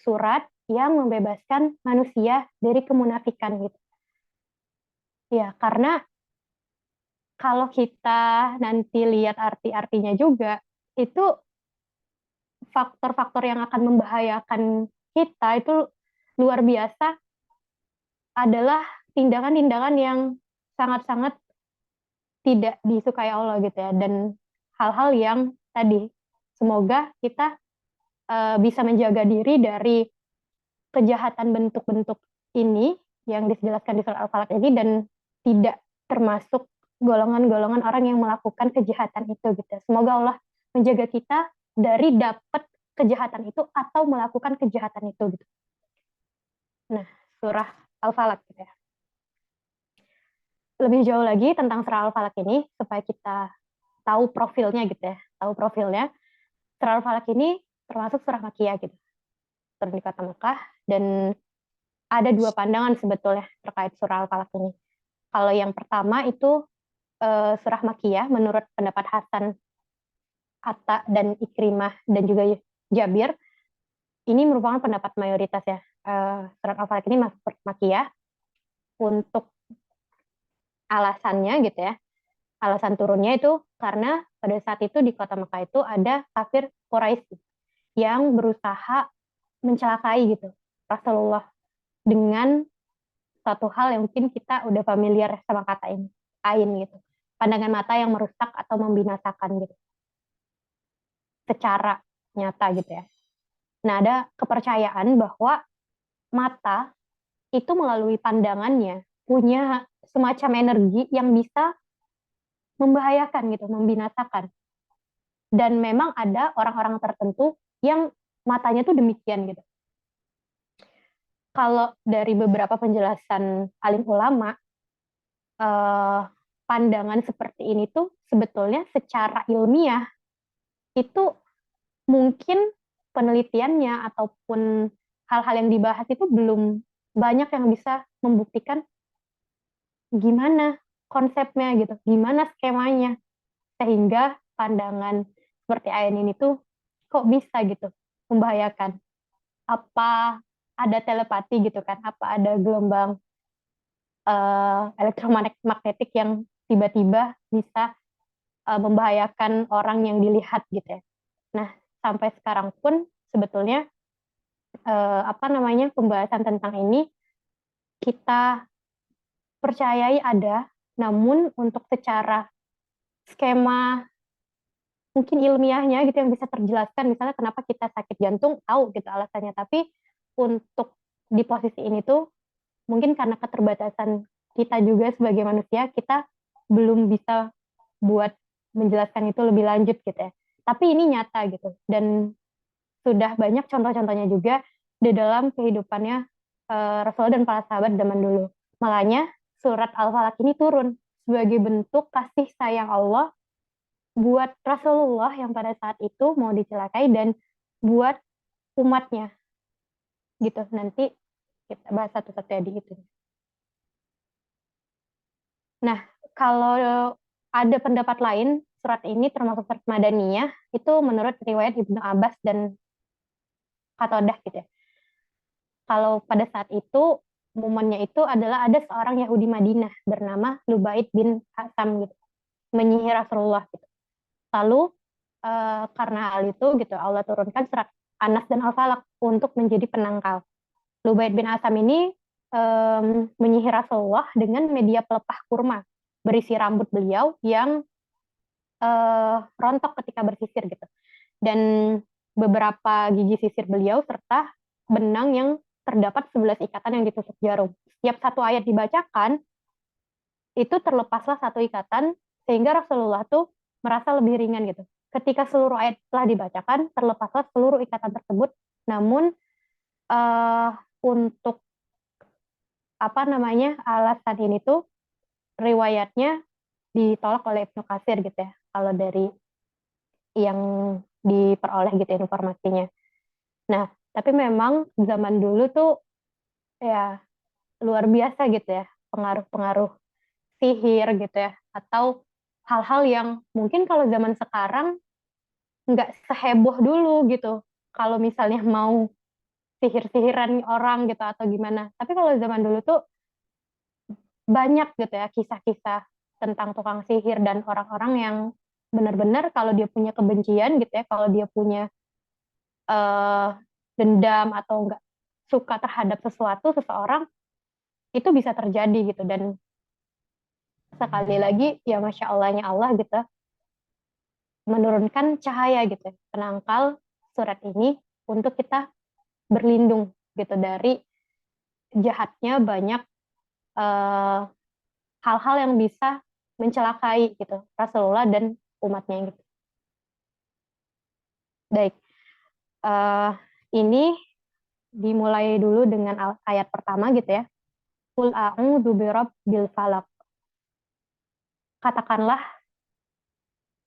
Surat yang membebaskan manusia dari kemunafikan gitu. Ya, karena kalau kita nanti lihat arti-artinya juga, itu faktor-faktor yang akan membahayakan kita itu luar biasa adalah tindakan-tindakan yang sangat-sangat tidak disukai Allah gitu ya, dan hal-hal yang tadi semoga kita bisa menjaga diri dari kejahatan bentuk-bentuk ini yang dijelaskan di surat Al-Falaq ini, dan tidak termasuk golongan-golongan orang yang melakukan kejahatan itu gitu. Semoga Allah menjaga kita dari dapat kejahatan itu atau melakukan kejahatan itu gitu. Nah, surah Al-Falaq gitu ya. Lebih jauh lagi tentang surah Al-Falaq ini supaya kita tahu profilnya gitu ya. Tahu profilnya. Surah Al-Falaq ini termasuk surah Makkiyah gitu. Turun di kota Mekah, dan ada dua pandangan sebetulnya terkait surah Al-Falaq ini. Kalau yang pertama itu surah Makkiyah menurut pendapat Hasan, Atta, dan Ikrimah, dan juga Jabir. Ini merupakan pendapat mayoritas ya. Surat Al-Falaq ini masuk Makkiyah. Untuk alasannya gitu ya. Alasan turunnya itu karena pada saat itu di kota Mekah itu ada kafir Quraisy yang berusaha mencelakai gitu Rasulullah dengan satu hal yang mungkin kita udah familiar sama kata ini, ain gitu. Pandangan mata yang merusak atau membinasakan gitu. Secara nyata gitu ya. Nah, ada kepercayaan bahwa mata itu melalui pandangannya punya semacam energi yang bisa membahayakan gitu, membinasakan. Dan memang ada orang-orang tertentu yang matanya tuh demikian gitu. Kalau dari beberapa penjelasan alim ulama, pandangan seperti ini tuh sebetulnya secara ilmiah itu mungkin penelitiannya ataupun hal-hal yang dibahas itu belum banyak yang bisa membuktikan gimana konsepnya gitu, gimana skemanya, sehingga pandangan seperti ayan ini tuh kok bisa gitu membahayakan. Apa ada telepati gitu kan, apa ada gelombang elektromagnetik yang tiba-tiba bisa membahayakan orang yang dilihat gitu ya. Nah, sampai sekarang pun sebetulnya pembahasan tentang ini kita percayai ada, namun untuk secara skema mungkin ilmiahnya gitu yang bisa terjelaskan, misalnya kenapa kita sakit jantung, tahu gitu alasannya, tapi untuk di posisi ini tuh mungkin karena keterbatasan kita juga sebagai manusia, kita belum bisa buat menjelaskan itu lebih lanjut gitu ya. Tapi ini nyata gitu, dan sudah banyak contoh-contohnya juga di dalam kehidupannya Rasulullah dan para sahabat zaman dulu. Makanya surat Al-Falaq ini turun sebagai bentuk kasih sayang Allah buat Rasulullah yang pada saat itu mau dicelakai dan buat umatnya gitu. Nanti kita bahas satu-satu ya di itu. Nah, kalau ada pendapat lain, surat ini termasuk surat Madaniyah, itu menurut riwayat Ibnu Abbas dan Qatadah gitu ya. Kalau pada saat itu, momennya itu adalah ada seorang Yahudi Madinah bernama Lubaid bin Asam gitu, menyihir Rasulullah gitu. Lalu karena hal itu gitu, Allah turunkan surat Anas dan Al-Falaq untuk menjadi penangkal. Lubaid bin Asam ini menyihir Rasulullah dengan media pelepah kurma berisi rambut beliau yang rontok ketika bersisir gitu. Dan beberapa gigi sisir beliau serta benang yang terdapat 11 ikatan yang ditusuk jarum. Setiap satu ayat dibacakan, itu terlepaslah satu ikatan, sehingga Rasulullah tuh merasa lebih ringan gitu. Ketika seluruh ayat telah dibacakan, terlepaslah seluruh ikatan tersebut, namun untuk alasan ini tuh riwayatnya ditolak oleh Ibnu Katsir gitu ya, kalau dari yang diperoleh gitu informasinya. Nah, tapi memang zaman dulu tuh ya luar biasa gitu ya, pengaruh-pengaruh sihir gitu ya, atau hal-hal yang mungkin kalau zaman sekarang nggak seheboh dulu gitu, kalau misalnya mau sihir-sihiran orang gitu atau gimana. Tapi kalau zaman dulu tuh banyak gitu ya kisah-kisah tentang tukang sihir dan orang-orang yang benar-benar kalau dia punya kebencian gitu ya, kalau dia punya dendam atau nggak suka terhadap sesuatu, seseorang, itu bisa terjadi gitu. Dan sekali lagi ya Masya Allahnya Allah gitu, menurunkan cahaya gitu, penangkal surat ini untuk kita berlindung gitu dari jahatnya banyak hal-hal yang bisa mencelakai gitu Rasulullah dan umatnya gitu. Baik, ini dimulai dulu dengan ayat pertama gitu ya. Qul a'udzu birabbil falaq. Katakanlah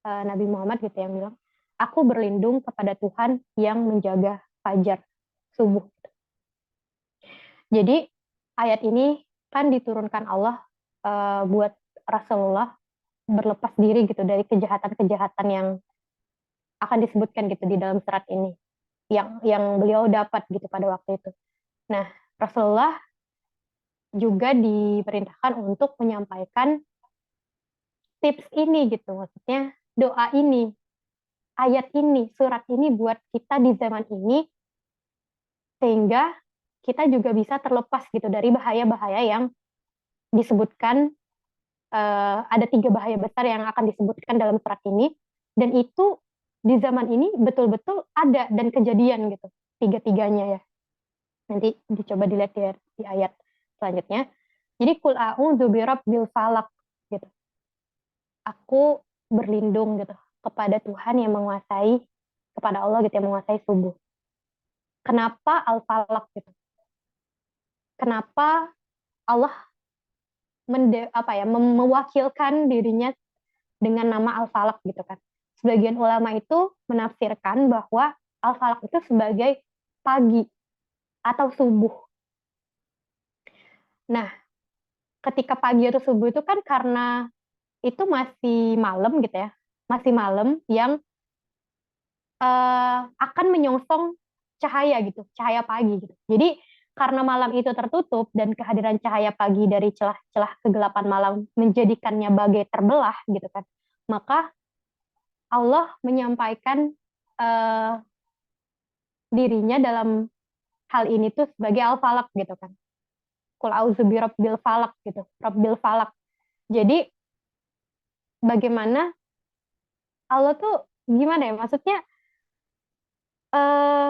Nabi Muhammad gitu yang bilang, aku berlindung kepada Tuhan yang menjaga fajar, subuh. Jadi ayat ini kan diturunkan Allah buat Rasulullah berlepas diri gitu dari kejahatan-kejahatan yang akan disebutkan gitu di dalam surat ini, yang beliau dapat gitu pada waktu itu. Nah, Rasulullah juga diperintahkan untuk menyampaikan tips ini gitu, maksudnya doa ini, ayat ini, surat ini buat kita di zaman ini, sehingga kita juga bisa terlepas gitu dari bahaya-bahaya yang disebutkan. Ada 3 bahaya besar yang akan disebutkan dalam surat ini, dan itu di zaman ini betul-betul ada dan kejadian gitu, 3-tiganya ya. Nanti dicoba dilihat di ayat selanjutnya. Jadi qul a'udzu birabbil falaq gitu. Aku berlindung gitu kepada Tuhan yang menguasai, kepada Allah gitu yang menguasai subuh. Kenapa al-falaq gitu? Kenapa Allah mewakilkan dirinya dengan nama al-falaq gitu kan? Sebagian ulama itu menafsirkan bahwa al-falaq itu sebagai pagi atau subuh. Nah, ketika pagi atau subuh itu kan karena itu masih malam gitu ya, masih malam yang akan menyongsong cahaya gitu, cahaya pagi gitu. Jadi karena malam itu tertutup dan kehadiran cahaya pagi dari celah-celah kegelapan malam menjadikannya bagai terbelah gitu kan, maka Allah menyampaikan dirinya dalam hal ini tuh sebagai al-falaq gitu kan. Qul a'udzu birabbil falaq gitu, rabbil falaq. Jadi bagaimana Allah tuh gimana ya? Maksudnya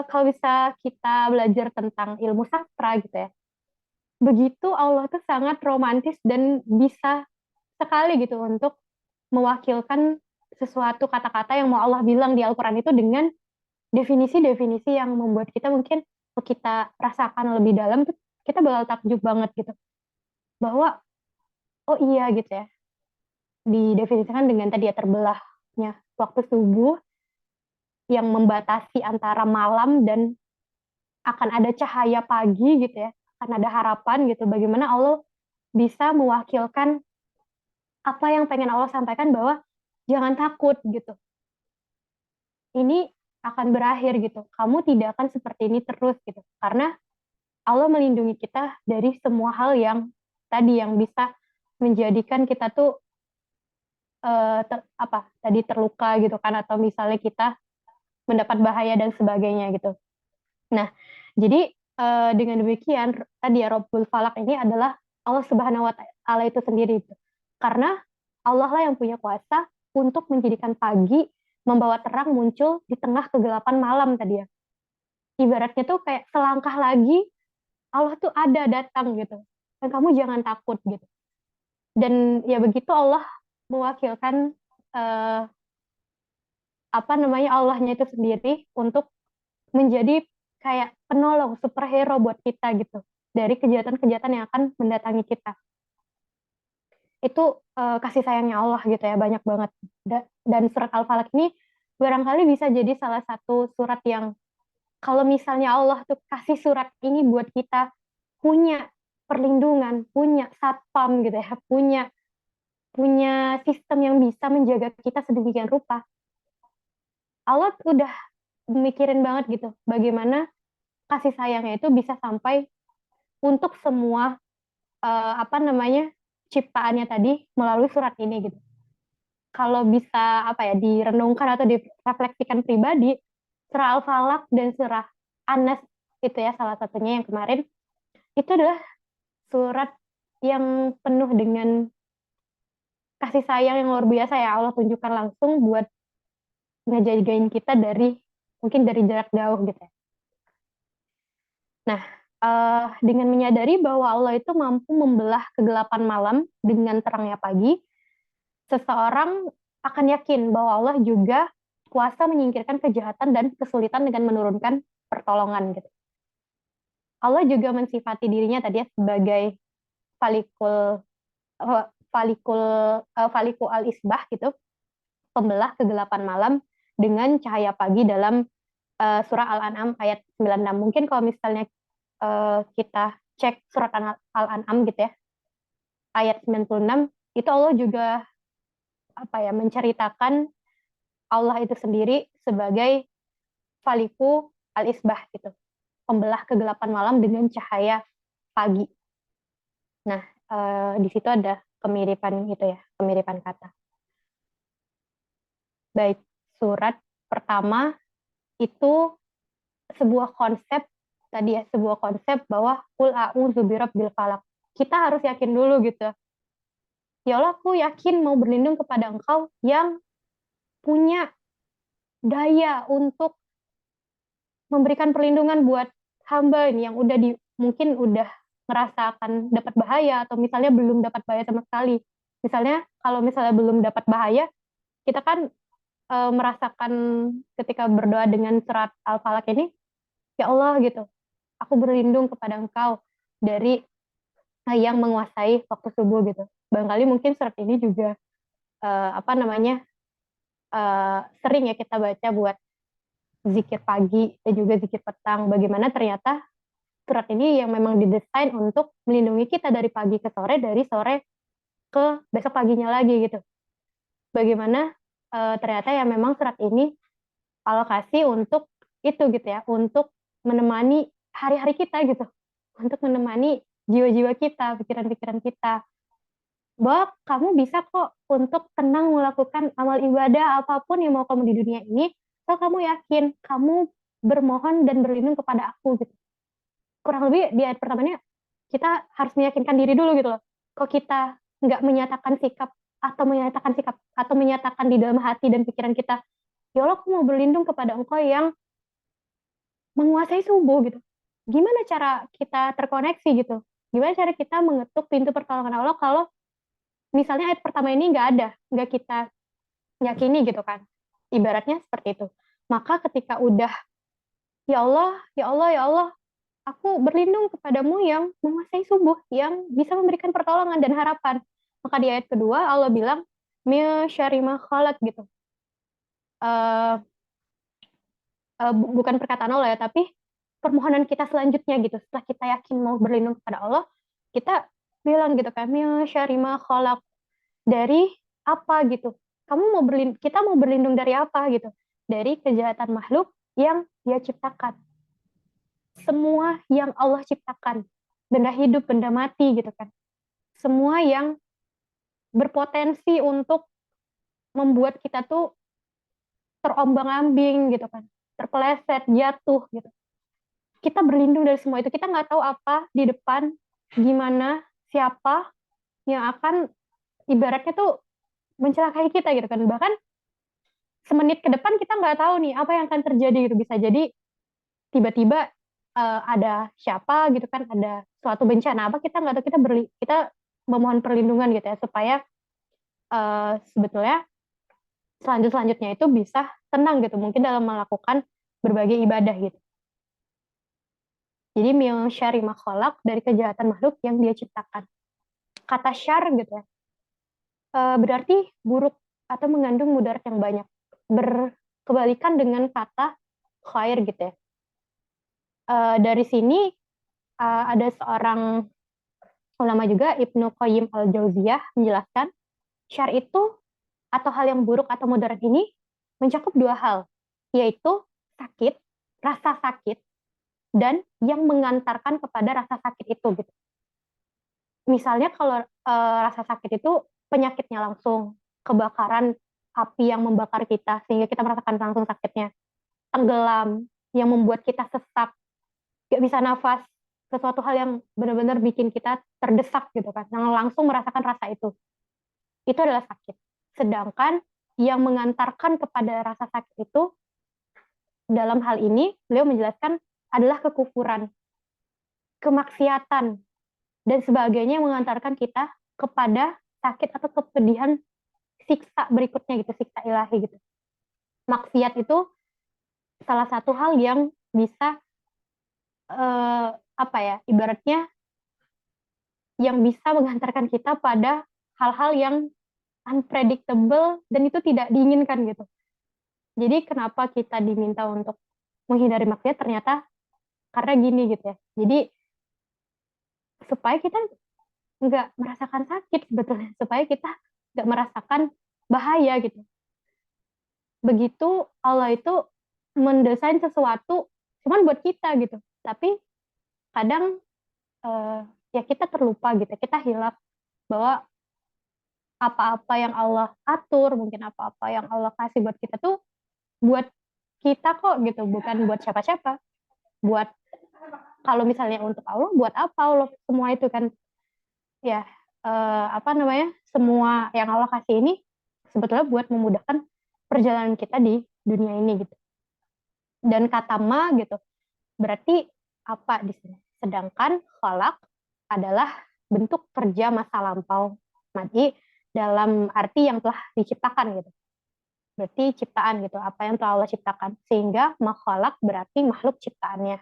kalau bisa kita belajar tentang ilmu sastra gitu ya, begitu Allah tuh sangat romantis dan bisa sekali gitu untuk mewakilkan sesuatu kata-kata yang mau Allah bilang di Al-Quran itu dengan definisi-definisi yang membuat kita mungkin kalau kita rasakan lebih dalam tuh kita bakal takjub banget gitu, bahwa oh iya gitu ya, didefinisikan dengan tadi ya terbelahnya waktu subuh yang membatasi antara malam dan akan ada cahaya pagi gitu ya, akan ada harapan gitu, bagaimana Allah bisa mewakilkan apa yang pengen Allah sampaikan, bahwa jangan takut gitu, ini akan berakhir gitu, kamu tidak akan seperti ini terus gitu, karena Allah melindungi kita dari semua hal yang tadi yang bisa menjadikan kita tuh terluka gitu kan, atau misalnya kita mendapat bahaya dan sebagainya gitu. Nah, jadi dengan demikian tadi ya Rabbul Falak ini adalah Allah Subhanahu wa taala itu sendiri gitu. Karena Allah lah yang punya kuasa untuk menjadikan pagi membawa terang muncul di tengah kegelapan malam tadi ya. Ibaratnya tuh kayak selangkah lagi Allah tuh ada datang gitu. Dan kamu jangan takut gitu. Dan ya begitu Allah mewakilkan Allahnya itu sendiri untuk menjadi kayak penolong, superhero buat kita gitu dari kejahatan-kejahatan yang akan mendatangi kita. Itu kasih sayangnya Allah gitu ya, banyak banget. Dan surat Al-Falaq ini barangkali bisa jadi salah satu surat yang kalau misalnya Allah tuh kasih surat ini buat kita, punya perlindungan, punya satpam gitu ya, punya sistem yang bisa menjaga kita sedemikian rupa. Allah udah mikirin banget gitu bagaimana kasih sayangnya itu bisa sampai untuk semua ciptaannya tadi melalui surat ini gitu. Kalau bisa direnungkan atau direfleksikan pribadi, surah Al-Falaq dan surah An-Nas itu ya salah satunya yang kemarin itu adalah surat yang penuh dengan kasih sayang yang luar biasa ya Allah tunjukkan langsung buat ngejagain kita mungkin dari jarak jauh gitu ya. Nah, dengan menyadari bahwa Allah itu mampu membelah kegelapan malam dengan terangnya pagi, seseorang akan yakin bahwa Allah juga kuasa menyingkirkan kejahatan dan kesulitan dengan menurunkan pertolongan gitu. Allah juga mensifati dirinya tadi ya sebagai falikul faliku al-isbah gitu, pembelah kegelapan malam dengan cahaya pagi dalam surah Al-An'am ayat 96. Mungkin kalau misalnya kita cek surat Al-An'am gitu ya, ayat 96, itu Allah juga menceritakan Allah itu sendiri sebagai faliku al-isbah gitu, pembelah kegelapan malam dengan cahaya pagi. Nah, di situ ada kemiripan gitu ya, kemiripan kata. Baik, surat pertama itu sebuah konsep tadi ya, sebuah konsep bahwa qul a'udzu birabbil falaq. Kita harus yakin dulu gitu. Ya Allah, aku yakin mau berlindung kepada Engkau yang punya daya untuk memberikan perlindungan buat hamba ini yang mungkin udah ngerasa akan dapat bahaya atau misalnya belum dapat bahaya sama sekali. Misalnya kalau misalnya belum dapat bahaya, kita kan merasakan ketika berdoa dengan surat Al-Falaq ini, ya Allah gitu, aku berlindung kepada Engkau dari yang menguasai waktu subuh gitu. Barangkali mungkin surat ini juga sering ya kita baca buat zikir pagi dan juga zikir petang. Bagaimana ternyata surat ini yang memang didesain untuk melindungi kita dari pagi ke sore, dari sore ke besok paginya lagi gitu. Bagaimana ternyata ya memang surat ini alokasi untuk itu gitu ya, untuk menemani hari-hari kita gitu, untuk menemani jiwa-jiwa kita, pikiran-pikiran kita, bahwa kamu bisa kok untuk tenang melakukan amal ibadah apapun yang mau kamu di dunia ini, kalau kamu yakin kamu bermohon dan berlindung kepada aku gitu. Kurang lebih di ayat pertamanya kita harus meyakinkan diri dulu gitu loh. Kok kita nggak menyatakan sikap atau menyatakan di dalam hati dan pikiran kita, ya Allah, aku mau berlindung kepada Engkau yang menguasai subuh gitu. Gimana cara kita terkoneksi gitu? Gimana cara kita mengetuk pintu pertolongan Allah kalau misalnya ayat pertama ini nggak kita yakini gitu kan? Ibaratnya seperti itu. Maka ketika udah, ya Allah, ya Allah, ya Allah, aku berlindung kepadamu yang menguasai subuh, yang bisa memberikan pertolongan dan harapan. Maka di ayat kedua Allah bilang, min syarri ma khalaq gitu. Bukan perkataan Allah ya, tapi permohonan kita selanjutnya gitu. Setelah kita yakin mau berlindung kepada Allah, kita bilang gitu kan, min syarri ma khalaq, dari apa gitu. Kita mau berlindung dari apa gitu? Dari kejahatan makhluk yang Dia ciptakan. Semua yang Allah ciptakan, benda hidup, benda mati gitu kan. Semua yang berpotensi untuk membuat kita tuh terombang-ambing gitu kan, terpeleset, jatuh gitu. Kita berlindung dari semua itu. Kita nggak tahu apa di depan, gimana, siapa yang akan ibaratnya tuh mencelakai kita gitu kan. Bahkan semenit ke depan kita nggak tahu nih apa yang akan terjadi gitu. Bisa jadi tiba-tiba ada siapa gitu kan, ada suatu bencana apa, kita nggak tahu. Kita memohon perlindungan gitu ya, supaya sebetulnya selanjutnya itu bisa tenang gitu, mungkin dalam melakukan berbagai ibadah gitu. Jadi min syarri ma khalaq, dari kejahatan makhluk yang Dia ciptakan. Kata syar gitu ya, berarti buruk atau mengandung mudarat yang banyak. Berkebalikan dengan kata khair gitu ya. Dari sini ada seorang ulama juga, Ibnu Qayyim al-Jauziyah, menjelaskan syar itu atau hal yang buruk atau mudarat ini mencakup dua hal, yaitu sakit, rasa sakit, dan yang mengantarkan kepada rasa sakit itu gitu. Misalnya kalau rasa sakit itu penyakitnya langsung, kebakaran api yang membakar kita sehingga kita merasakan langsung sakitnya, tenggelam yang membuat kita sesak, gak bisa nafas, sesuatu hal yang benar-benar bikin kita terdesak gitu kan, yang langsung merasakan rasa itu itu adalah sakit. Sedangkan yang mengantarkan kepada rasa sakit itu dalam hal ini beliau menjelaskan adalah kekufuran, kemaksiatan, dan sebagainya yang mengantarkan kita kepada sakit atau kepedihan siksa berikutnya gitu, siksa ilahi gitu. Maksiat itu salah satu hal yang bisa ibaratnya yang bisa mengantarkan kita pada hal-hal yang unpredictable dan itu tidak diinginkan gitu. Jadi kenapa kita diminta untuk menghindari maksiat ternyata karena gini gitu ya. Jadi supaya kita nggak merasakan sakit sebetulnya, supaya kita nggak merasakan bahaya gitu. Begitu Allah itu mendesain sesuatu cuman buat kita gitu, tapi kadang ya kita terlupa gitu, kita hilaf bahwa apa-apa yang Allah atur, mungkin apa-apa yang Allah kasih buat kita tuh buat kita kok gitu, bukan buat siapa-siapa. Buat kalau misalnya untuk Allah, buat apa Allah semua itu kan ya semua yang Allah kasih ini sebetulnya buat memudahkan perjalanan kita di dunia ini gitu. Dan kata ma gitu berarti apa di sini? Sedangkan khalaq adalah bentuk kerja masa lampau. Jadi dalam arti yang telah diciptakan gitu. Berarti ciptaan gitu, apa yang telah Allah ciptakan. Sehingga makhluk berarti makhluk ciptaannya.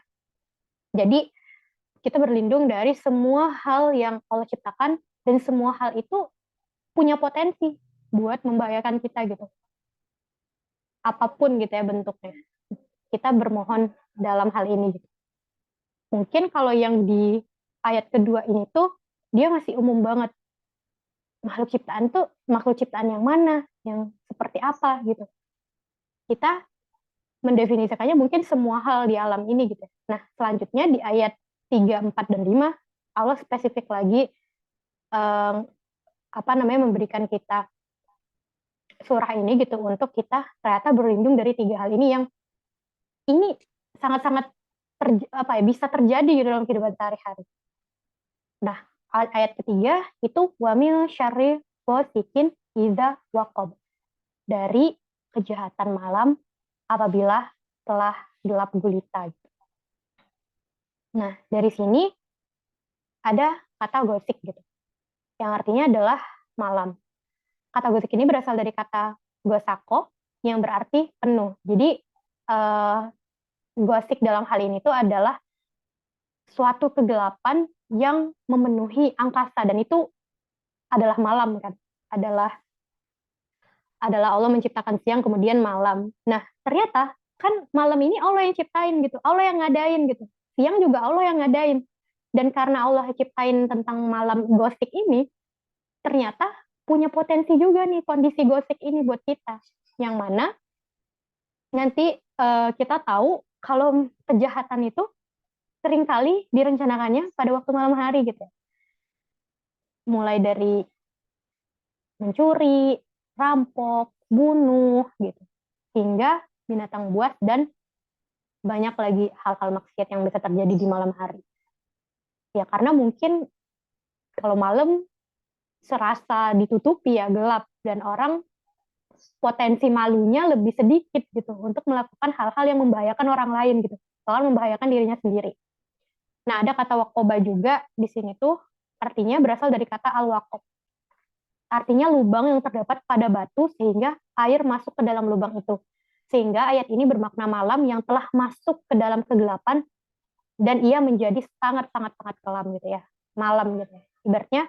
Jadi kita berlindung dari semua hal yang Allah ciptakan dan semua hal itu punya potensi buat membahayakan kita gitu. Apapun gitu ya bentuknya. Kita bermohon dalam hal ini gitu. Mungkin kalau yang di ayat kedua ini tuh dia masih umum banget. Makhluk ciptaan tuh makhluk ciptaan yang mana, yang seperti apa gitu. Kita mendefinisikannya mungkin semua hal di alam ini gitu. Nah, selanjutnya di ayat 3, 4, dan 5 Allah spesifik lagi memberikan kita surah ini gitu untuk kita ternyata berlindung dari 3 hal ini yang ini sangat-sangat bisa terjadi gitu dalam kehidupan sehari-hari. Nah, ayat ketiga itu wamil syarri ghasikin idza waqab. Dari kejahatan malam apabila telah gelap gulita. Nah, dari sini ada kata gosik gitu. Yang artinya adalah malam. Kata gosik ini berasal dari kata gosako yang berarti penuh. Jadi gosik dalam hal ini itu adalah suatu kegelapan yang memenuhi angkasa dan itu adalah malam kan. Adalah Allah menciptakan siang kemudian malam. Nah, ternyata kan malam ini Allah yang ciptain gitu. Allah yang ngadain gitu. Siang juga Allah yang ngadain. Dan karena Allah ciptain tentang malam gosik ini, ternyata punya potensi juga nih kondisi gosik ini buat kita. Yang mana nanti kita tahu kalau kejahatan itu seringkali direncanakannya pada waktu malam hari gitu. Mulai dari mencuri, rampok, bunuh gitu. Hingga binatang buas dan banyak lagi hal-hal maksiat yang bisa terjadi di malam hari. Ya karena mungkin kalau malam serasa ditutupi ya gelap dan orang potensi malunya lebih sedikit gitu untuk melakukan hal-hal yang membahayakan orang lain gitu. Bahkan membahayakan dirinya sendiri. Nah, ada kata waqoba juga di sini tuh artinya berasal dari kata al-waqob. Artinya lubang yang terdapat pada batu sehingga air masuk ke dalam lubang itu. Sehingga ayat ini bermakna malam yang telah masuk ke dalam kegelapan dan ia menjadi sangat-sangat kelam gitu ya. Malam gitu ya. Ibaratnya,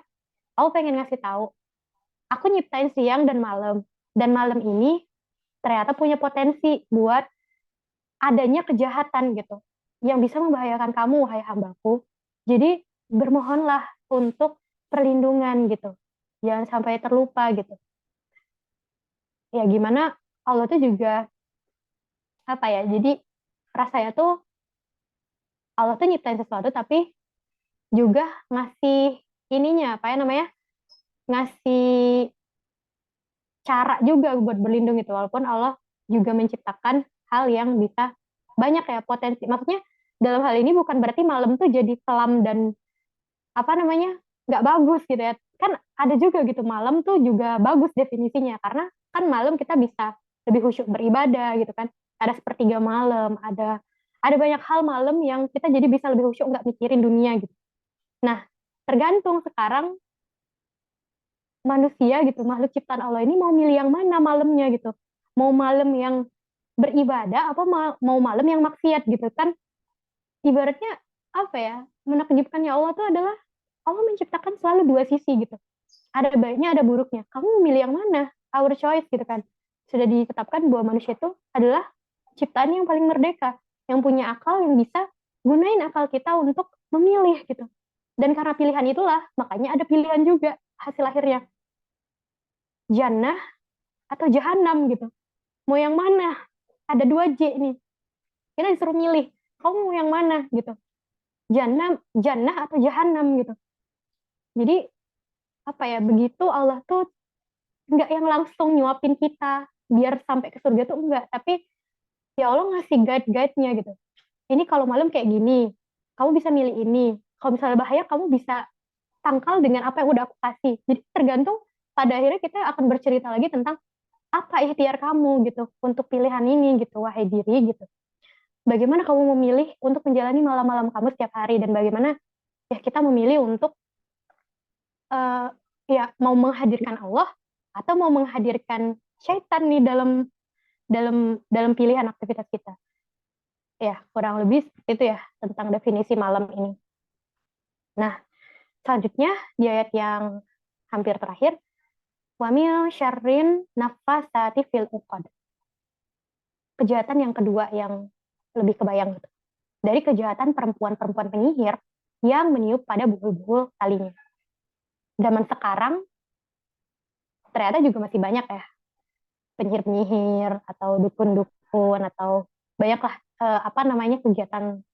aku pengen ngasih tahu, aku nyiptain siang dan malam. Dan malam ini ternyata punya potensi buat adanya kejahatan gitu. Yang bisa membahayakan kamu, wahai hambaku. Jadi bermohonlah untuk perlindungan gitu. Jangan sampai terlupa gitu. Ya gimana Allah tuh juga jadi rasanya tuh Allah tuh nyiptain sesuatu tapi juga ngasih ngasih cara juga buat berlindung gitu, walaupun Allah juga menciptakan hal yang bisa banyak ya potensi. Maksudnya dalam hal ini bukan berarti malam tuh jadi kelam dan nggak bagus gitu ya. kan ada juga gitu malam tuh juga bagus definisinya, karena kan malam kita bisa lebih khusyuk beribadah gitu kan. Ada sepertiga malam, ada banyak hal malam yang kita jadi bisa lebih khusyuk nggak mikirin dunia gitu. Nah, tergantung sekarang manusia gitu, makhluk ciptaan Allah ini mau milih yang mana malamnya gitu. Mau malam yang beribadah apa mau malam yang maksiat gitu kan. Ibaratnya apa ya, menakjubkannya Allah tuh adalah Allah menciptakan selalu dua sisi gitu. Ada baiknya, ada buruknya. Kamu memilih yang mana? Our choice gitu kan. Sudah ditetapkan bahwa manusia itu adalah ciptaan yang paling merdeka, yang punya akal, yang bisa gunain akal kita untuk memilih gitu. Dan karena pilihan itulah, makanya ada pilihan juga hasil akhirnya. Jannah atau jahanam gitu. Mau yang mana? Ada 2J nih. Kita disuruh milih. Kamu mau yang mana gitu. Jannah atau jahanam gitu. Jadi apa ya, begitu Allah tuh nggak yang langsung nyuapin kita biar sampai ke surga tuh enggak, tapi ya Allah ngasih guide-guide-nya gitu. Ini kalau malam kayak gini, kamu bisa milih ini. Kalau misalnya bahaya, kamu bisa tangkal dengan apa yang udah aku kasih. Jadi tergantung pada akhirnya kita akan bercerita lagi tentang apa ikhtiar kamu gitu untuk pilihan ini gitu, wahai diri gitu. Bagaimana kamu memilih untuk menjalani malam-malam kamu setiap hari, dan bagaimana ya kita memilih untuk ya mau menghadirkan Allah atau mau menghadirkan syaitan nih dalam pilihan aktivitas kita. Ya, kurang lebih itu ya tentang definisi malam ini. Nah, selanjutnya di ayat yang hampir terakhir, wa min syarrin naffasati fil uqad. Kejahatan yang kedua yang lebih kebayang gitu. Dari kejahatan perempuan-perempuan penyihir yang meniup pada buhul-buhul talinya. Zaman sekarang ternyata juga masih banyak ya penyihir-penyihir atau dukun-dukun atau banyaklah kegiatan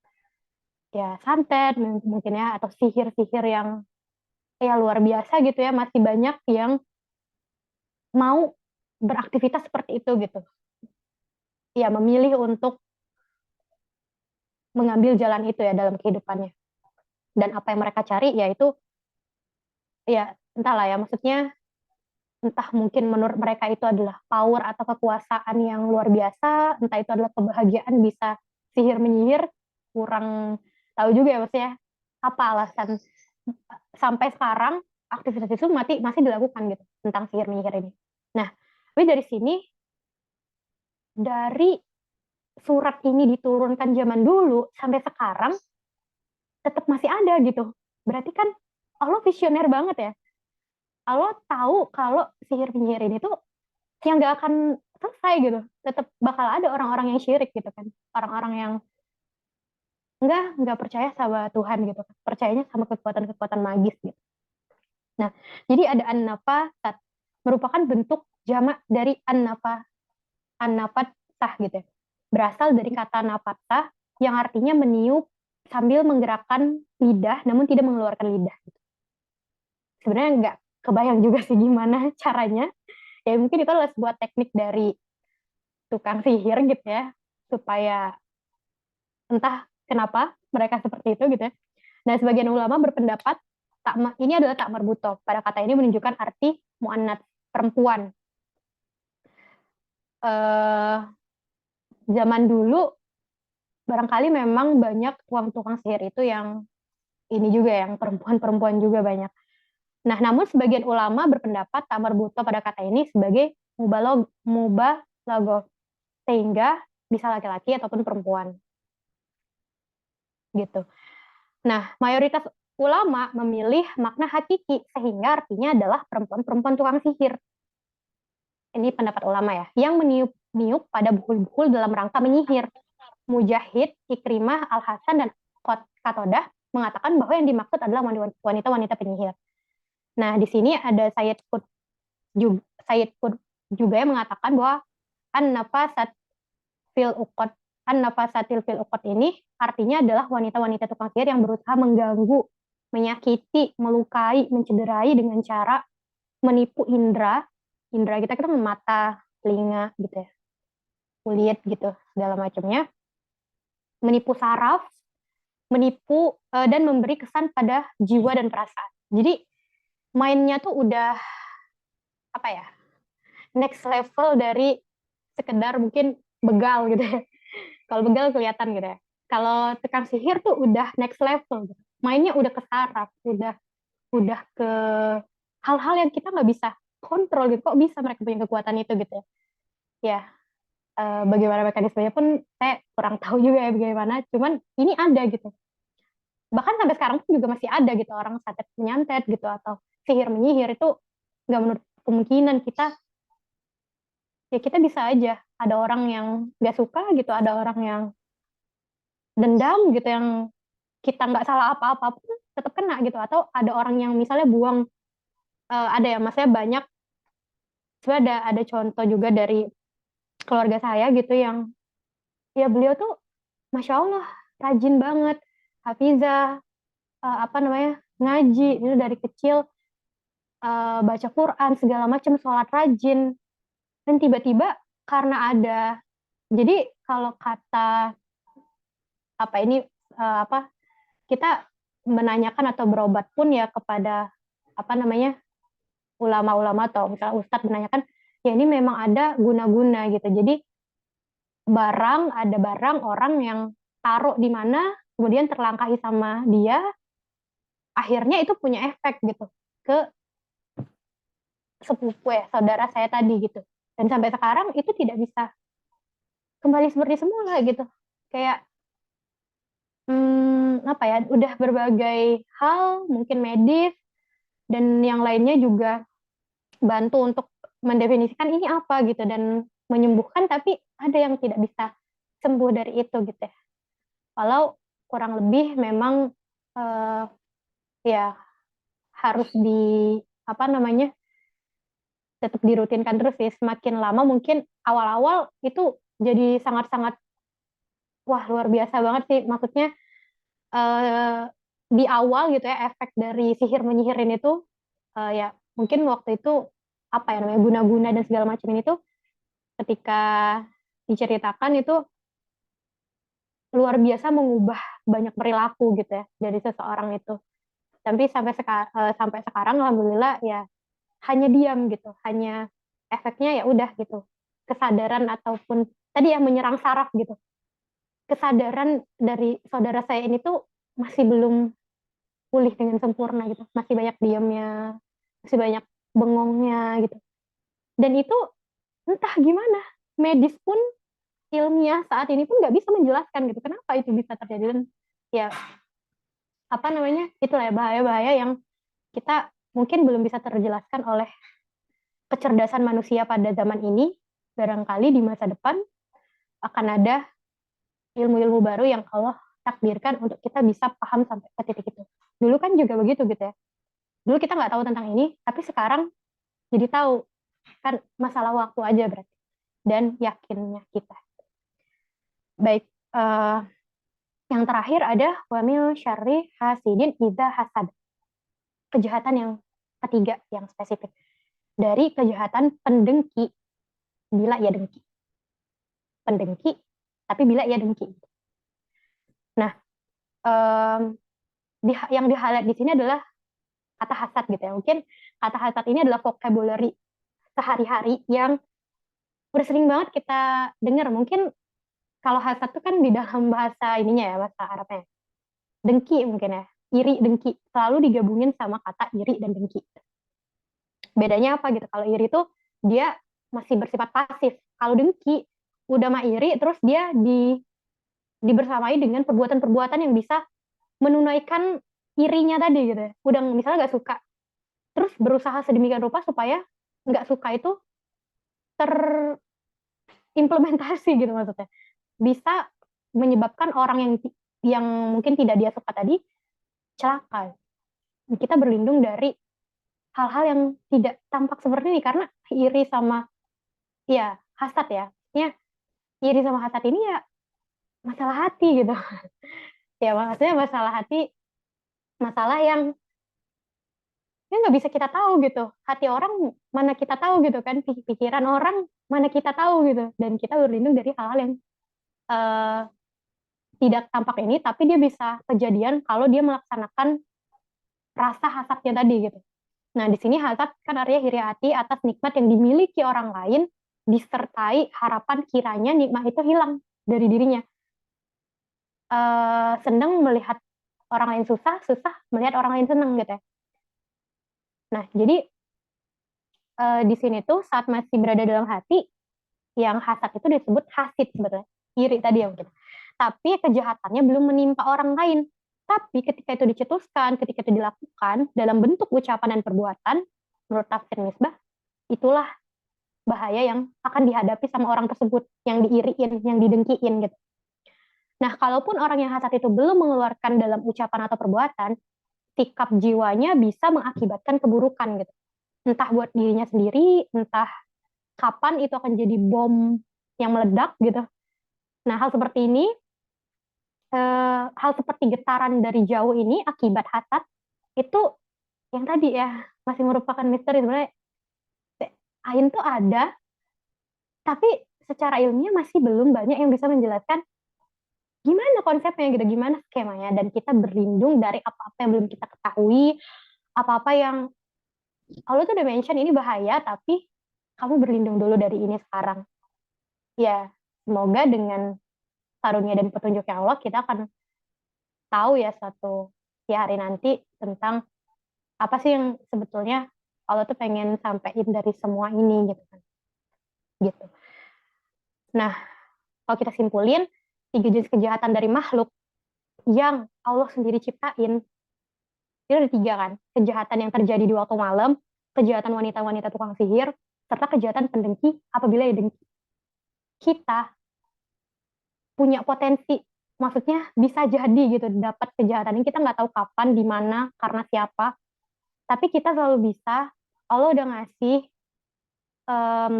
ya santet mungkin ya, atau sihir-sihir yang ya luar biasa gitu ya, masih banyak yang mau beraktivitas seperti itu gitu. Ya memilih untuk mengambil jalan itu ya dalam kehidupannya. Dan apa yang mereka cari yaitu ya entahlah ya, maksudnya entah mungkin menurut mereka itu adalah power atau kekuasaan yang luar biasa, entah itu adalah kebahagiaan bisa sihir menyihir, kurang tahu juga ya maksudnya apa alasan sampai sekarang aktivitas itu masih dilakukan gitu tentang sihir menyihir ini. Nah, tapi dari sini, dari surat ini diturunkan zaman dulu sampai sekarang tetap masih ada gitu. Berarti kan Allah visioner banget ya. Allah tahu kalau sihir penyihir ini tuh yang gak akan selesai gitu. Tetap bakal ada orang-orang yang syirik gitu kan. Orang-orang yang nggak percaya sama Tuhan gitu. Percayanya sama kekuatan-kekuatan magis gitu. Nah, jadi ada an-nafasat merupakan bentuk jamak dari an-nafatsah gitu ya. Berasal dari kata nafatsah yang artinya meniup sambil menggerakkan lidah namun tidak mengeluarkan lidah gitu. Sebenarnya nggak kebayang juga sih gimana caranya. Ya mungkin itu adalah sebuah teknik dari tukang sihir gitu ya, supaya entah kenapa mereka seperti itu gitu ya. Nah, sebagian ulama berpendapat ini adalah tak marbuto. Pada kata ini menunjukkan arti muannats, perempuan. Zaman dulu barangkali memang banyak tukang sihir itu yang ini juga, yang perempuan-perempuan juga banyak. Nah, namun sebagian ulama berpendapat tak marbuto pada kata ini sebagai mubalaghah, sehingga bisa laki-laki ataupun perempuan. Gitu. Nah, mayoritas ulama memilih makna hakiki, sehingga artinya adalah perempuan-perempuan tukang sihir. Ini pendapat ulama ya, yang meniup pada buhul-buhul dalam rangka menyihir. Mujahid, Ikrimah, Al-Hasan, dan Qatadah mengatakan bahwa yang dimaksud adalah wanita-wanita penyihir. Nah, di sini ada Sayyid Qutb juga yang mengatakan bahwa an-nafasatil fil uqad ini artinya adalah wanita-wanita tukang sihir yang berusaha mengganggu, menyakiti, melukai, mencederai dengan cara menipu indera kita kan mata, telinga gitu ya, kulit gitu, segala macamnya, menipu saraf, menipu dan memberi kesan pada jiwa dan perasaan. Jadi mainnya tuh udah apa ya, next level dari sekedar mungkin begal gitu ya. Kalau begal kelihatan gitu ya. Kalau tukang sihir tuh udah next level gitu. Mainnya udah ke saraf, udah ke hal-hal yang kita nggak bisa kontrol gitu. Kok bisa mereka punya kekuatan itu gitu ya. Ya, bagaimana mekanismenya pun saya kurang tahu juga ya bagaimana. Cuman ini ada gitu. Bahkan sampai sekarang pun juga masih ada gitu orang santet menyantet gitu atau sihir menyihir itu nggak menutup kemungkinan kita bisa aja ada orang yang nggak suka gitu, ada orang yang dendam gitu yang kita nggak salah apa-apa pun tetap kena gitu, atau ada orang yang misalnya buang ada ya maksudnya banyak, sebenarnya ada contoh juga dari keluarga saya gitu yang ya beliau tuh masya Allah rajin banget, hafizah, apa namanya, ngaji itu dari kecil, baca Quran segala macam, sholat rajin, dan tiba-tiba karena ada, jadi kalau kata apa ini, apa, kita menanyakan atau berobat pun ya kepada apa namanya, ulama-ulama atau misalnya ustadz menanyakan, ya ini memang ada guna-guna gitu. Jadi ada barang orang yang taruh di mana, kemudian terlangkahi sama dia, akhirnya itu punya efek gitu ke sepupu ya, saudara saya tadi gitu. Dan sampai sekarang itu tidak bisa kembali seperti semula gitu. Kayak apa ya, udah berbagai hal, mungkin medis dan yang lainnya juga bantu untuk mendefinisikan ini apa gitu dan menyembuhkan, tapi ada yang tidak bisa sembuh dari itu gitu ya. Kalau kurang lebih memang ya harus di apa namanya, tetap dirutinkan terus sih. Semakin lama mungkin awal-awal itu jadi sangat-sangat wah luar biasa banget sih. Maksudnya eh, di awal gitu ya efek dari sihir menyihirin itu ya mungkin waktu itu apa ya namanya guna-guna dan segala macam ini tuh ketika diceritakan itu luar biasa mengubah banyak perilaku gitu ya dari seseorang itu. Tapi sampai sekarang alhamdulillah ya hanya diam gitu, hanya efeknya ya udah gitu. Kesadaran ataupun tadi ya menyerang saraf gitu. Kesadaran dari saudara saya ini tuh masih belum pulih dengan sempurna gitu. Masih banyak diamnya, masih banyak bengongnya gitu. Dan itu entah gimana, medis pun ilmiah saat ini pun nggak bisa menjelaskan gitu kenapa itu bisa terjadi. Dan ya apa namanya, itulah ya bahaya-bahaya yang kita mungkin belum bisa terjelaskan oleh kecerdasan manusia pada zaman ini. Barangkali di masa depan akan ada ilmu-ilmu baru yang Allah takdirkan untuk kita bisa paham sampai ke titik itu. Dulu kan juga begitu gitu ya. Dulu kita nggak tahu tentang ini, tapi sekarang jadi tahu. Kan masalah waktu aja berarti. Dan yakinnya kita. Baik, yang terakhir ada wamil syarri hasidin idza hasad. Kejahatan yang ketiga yang spesifik. Dari kejahatan pendengki bila ia dengki. Pendengki tapi bila ia dengki. Nah, yang di-highlight di sini adalah kata hasad gitu ya. Mungkin kata hasad ini adalah vocabulary sehari-hari yang udah sering banget kita dengar. Mungkin kalau hasad itu kan di dalam bahasa ininya ya, bahasa Arabnya. Dengki mungkin ya, iri, dengki. Selalu digabungin sama kata iri dan dengki. Bedanya apa gitu? Kalau iri itu dia masih bersifat pasif. Kalau dengki udah mah iri, terus dia dibersamai dengan perbuatan-perbuatan yang bisa menunaikan irinya tadi gitu ya. Udah misalnya nggak suka, terus berusaha sedemikian rupa supaya nggak suka itu terimplementasi gitu maksudnya. Bisa menyebabkan orang yang mungkin tidak dia suka tadi celaka. Kita berlindung dari hal-hal yang tidak tampak seperti ini karena iri sama ya hasad ya. Ya iri sama hasad ini ya masalah hati gitu. Ya maksudnya masalah hati, masalah yang ya nggak bisa kita tahu gitu. Hati orang mana kita tahu gitu kan, pikiran orang mana kita tahu gitu. Dan kita berlindung dari hal-hal yang tidak tampak ini, tapi dia bisa kejadian kalau dia melaksanakan rasa hasadnya tadi gitu. Nah, di sini hasad kan artinya iri hati atas nikmat yang dimiliki orang lain, disertai harapan kiranya nikmat itu hilang dari dirinya. Senang melihat orang lain susah, susah melihat orang lain senang gitu ya. Nah, jadi di sini tuh saat masih berada dalam hati, yang hasad itu disebut hasid sebetulnya, iri tadi ya mungkin. Tapi kejahatannya belum menimpa orang lain. Tapi ketika itu dicetuskan, ketika itu dilakukan dalam bentuk ucapan dan perbuatan, menurut tafsir Misbah, itulah bahaya yang akan dihadapi sama orang tersebut, yang diiriin, yang didengkiin gitu. Nah, kalaupun orang yang hasad itu belum mengeluarkan dalam ucapan atau perbuatan, sikap jiwanya bisa mengakibatkan keburukan gitu. Entah buat dirinya sendiri, entah kapan itu akan jadi bom yang meledak gitu. Nah, hal seperti getaran dari jauh ini akibat hasad itu yang tadi ya masih merupakan misteri sebenarnya. Ain tuh ada, tapi secara ilmiah masih belum banyak yang bisa menjelaskan gimana konsepnya gitu, gimana skemanya, dan kita berlindung dari apa-apa yang belum kita ketahui, apa-apa yang Allah tuh udah mention ini bahaya, tapi kamu berlindung dulu dari ini sekarang. Ya, semoga dengan karunia dan petunjuknya Allah kita akan tahu ya suatu ya hari nanti tentang apa sih yang sebetulnya Allah tuh pengen sampaikan dari semua ini gitu kan. Gitu. Nah, kalau kita simpulin 3 jenis kejahatan dari makhluk yang Allah sendiri ciptain, itu ada 3 kan. Kejahatan yang terjadi di waktu malam, kejahatan wanita-wanita tukang sihir, serta kejahatan pendengki apabila ya dengki. Kita punya potensi, maksudnya bisa jadi gitu dapat kejahatan ini, kita nggak tahu kapan, di mana, karena siapa, tapi kita selalu bisa. Allah udah ngasih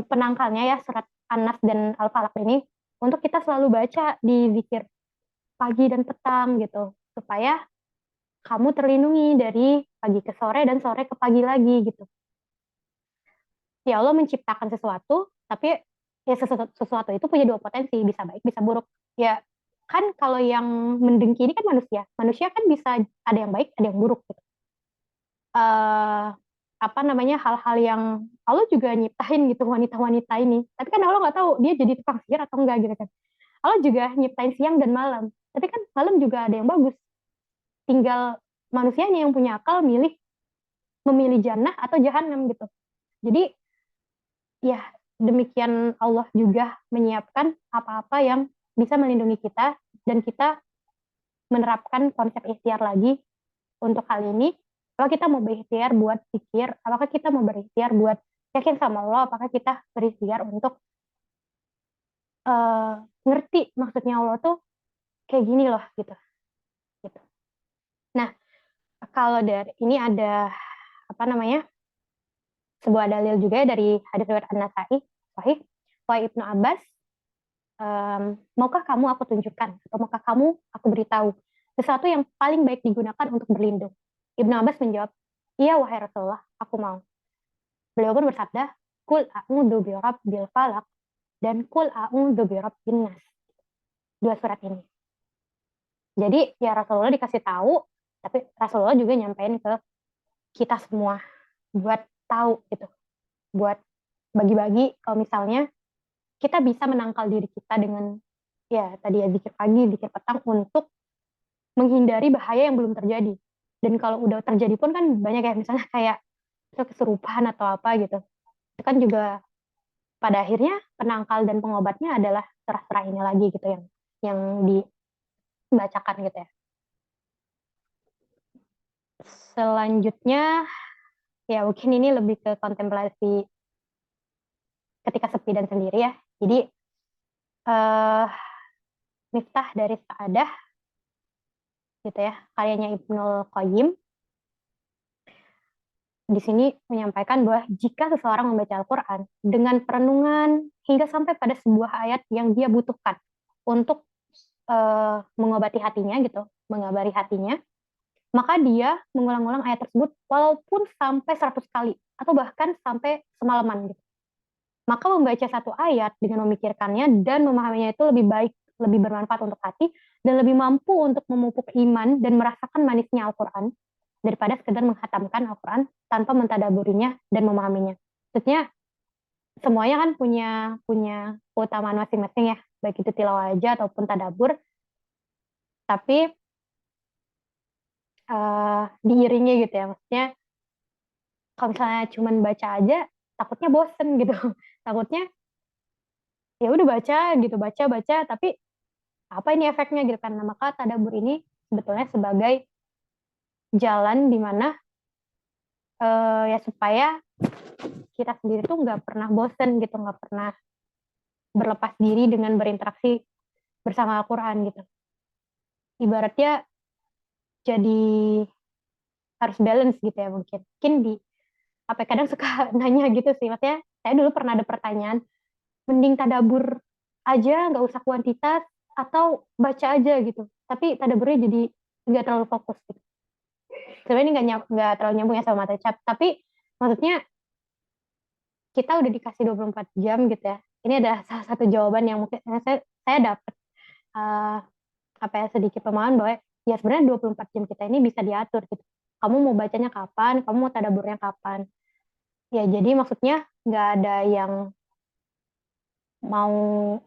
penangkalnya ya, surat An-Nas dan Al-Falaq ini untuk kita selalu baca di zikir pagi dan petang gitu, supaya kamu terlindungi dari pagi ke sore dan sore ke pagi lagi gitu. Ya Allah menciptakan sesuatu, tapi ya sesuatu itu punya 2 potensi, bisa baik bisa buruk. Ya kan kalau yang mendengki ini kan manusia kan bisa ada yang baik ada yang buruk gitu. Apa namanya, hal-hal yang Allah juga nyiptain gitu wanita-wanita ini, tapi kan Allah nggak tahu dia jadi tukang sihir atau enggak gitu kan. Allah juga nyiptain siang dan malam, tapi kan malam juga ada yang bagus, tinggal manusianya yang punya akal memilih jannah atau jahanam gitu. Jadi ya demikian Allah juga menyiapkan apa-apa yang bisa melindungi kita, dan kita menerapkan konsep ikhtiar lagi untuk hal ini. Apakah kita mau berikhtiar buat pikir, apakah kita mau berikhtiar buat yakin sama Allah, apakah kita berikhtiar untuk ngerti maksudnya Allah tuh kayak gini loh gitu. Nah, kalau dari ini ada apa namanya, sebuah dalil juga dari hadis riwayat An-Nasa'i sahih, wa Ibnu Abbas, maukah kamu aku tunjukkan atau maukah kamu aku beritahu sesuatu yang paling baik digunakan untuk berlindung? Ibnu Abbas menjawab, iya wahai Rasulullah, aku mau. Beliau pun bersabda, kul a'udzu birabbil falaq dan kul a'udzu birabbin nas. 2 surat ini. Jadi ya Rasulullah dikasih tahu, tapi Rasulullah juga nyampein ke kita semua buat tahu gitu, buat bagi-bagi kalau misalnya kita bisa menangkal diri kita dengan ya tadi ya zikir pagi, zikir petang untuk menghindari bahaya yang belum terjadi. Dan kalau udah terjadi pun kan banyak ya, misalnya kayak kesurupan atau apa gitu. Itu kan juga pada akhirnya penangkal dan pengobatnya adalah surah-surah ini lagi gitu yang dibacakan gitu ya. Selanjutnya ya mungkin ini lebih ke kontemplasi ketika sepi dan sendiri ya. Jadi Miftah dari Sa'adah gitu ya, karyanya Ibnul Qayyim di sini menyampaikan bahwa jika seseorang membaca Al-Quran dengan perenungan hingga sampai pada sebuah ayat yang dia butuhkan untuk mengobati hatinya gitu, mengabari hatinya, maka dia mengulang-ulang ayat tersebut walaupun sampai 100 kali atau bahkan sampai semalaman gitu. Maka membaca satu ayat dengan memikirkannya dan memahaminya itu lebih baik, lebih bermanfaat untuk hati, dan lebih mampu untuk memupuk iman dan merasakan manisnya Al-Quran daripada sekedar menghatamkan Al-Quran tanpa mentadaburinya dan memahaminya. Maksudnya semuanya kan punya keutamaan masing-masing ya, baik itu tilawah aja ataupun tadabur. Tapi diiringi gitu ya, maksudnya kalau misalnya cuman baca aja takutnya bosen gitu. Takutnya ya udah baca gitu, baca tapi apa ini efeknya gitu kan. Nah, maka tadabur ini sebetulnya sebagai jalan di mana ya supaya kita sendiri tuh nggak pernah bosen gitu, nggak pernah berlepas diri dengan berinteraksi bersama Al-Quran gitu. Ibaratnya jadi harus balance gitu ya mungkin. Mungkin di apa ya, kadang suka nanya gitu sih, maksudnya saya dulu pernah ada pertanyaan, mending tadabur aja nggak usah kuantitas atau baca aja gitu. Tapi tadaburnya jadi nggak terlalu fokus gitu. Sebenarnya ini nggak terlalu nyambung ya sama materi cap, tapi maksudnya kita udah dikasih 24 jam gitu ya. Ini ada salah satu jawaban yang mungkin saya dapat apa ya sedikit pemahaman bahwa ya sebenarnya 24 jam kita ini bisa diatur gitu. Kamu mau bacanya kapan, kamu mau tadaburnya kapan. Ya jadi maksudnya nggak ada yang mau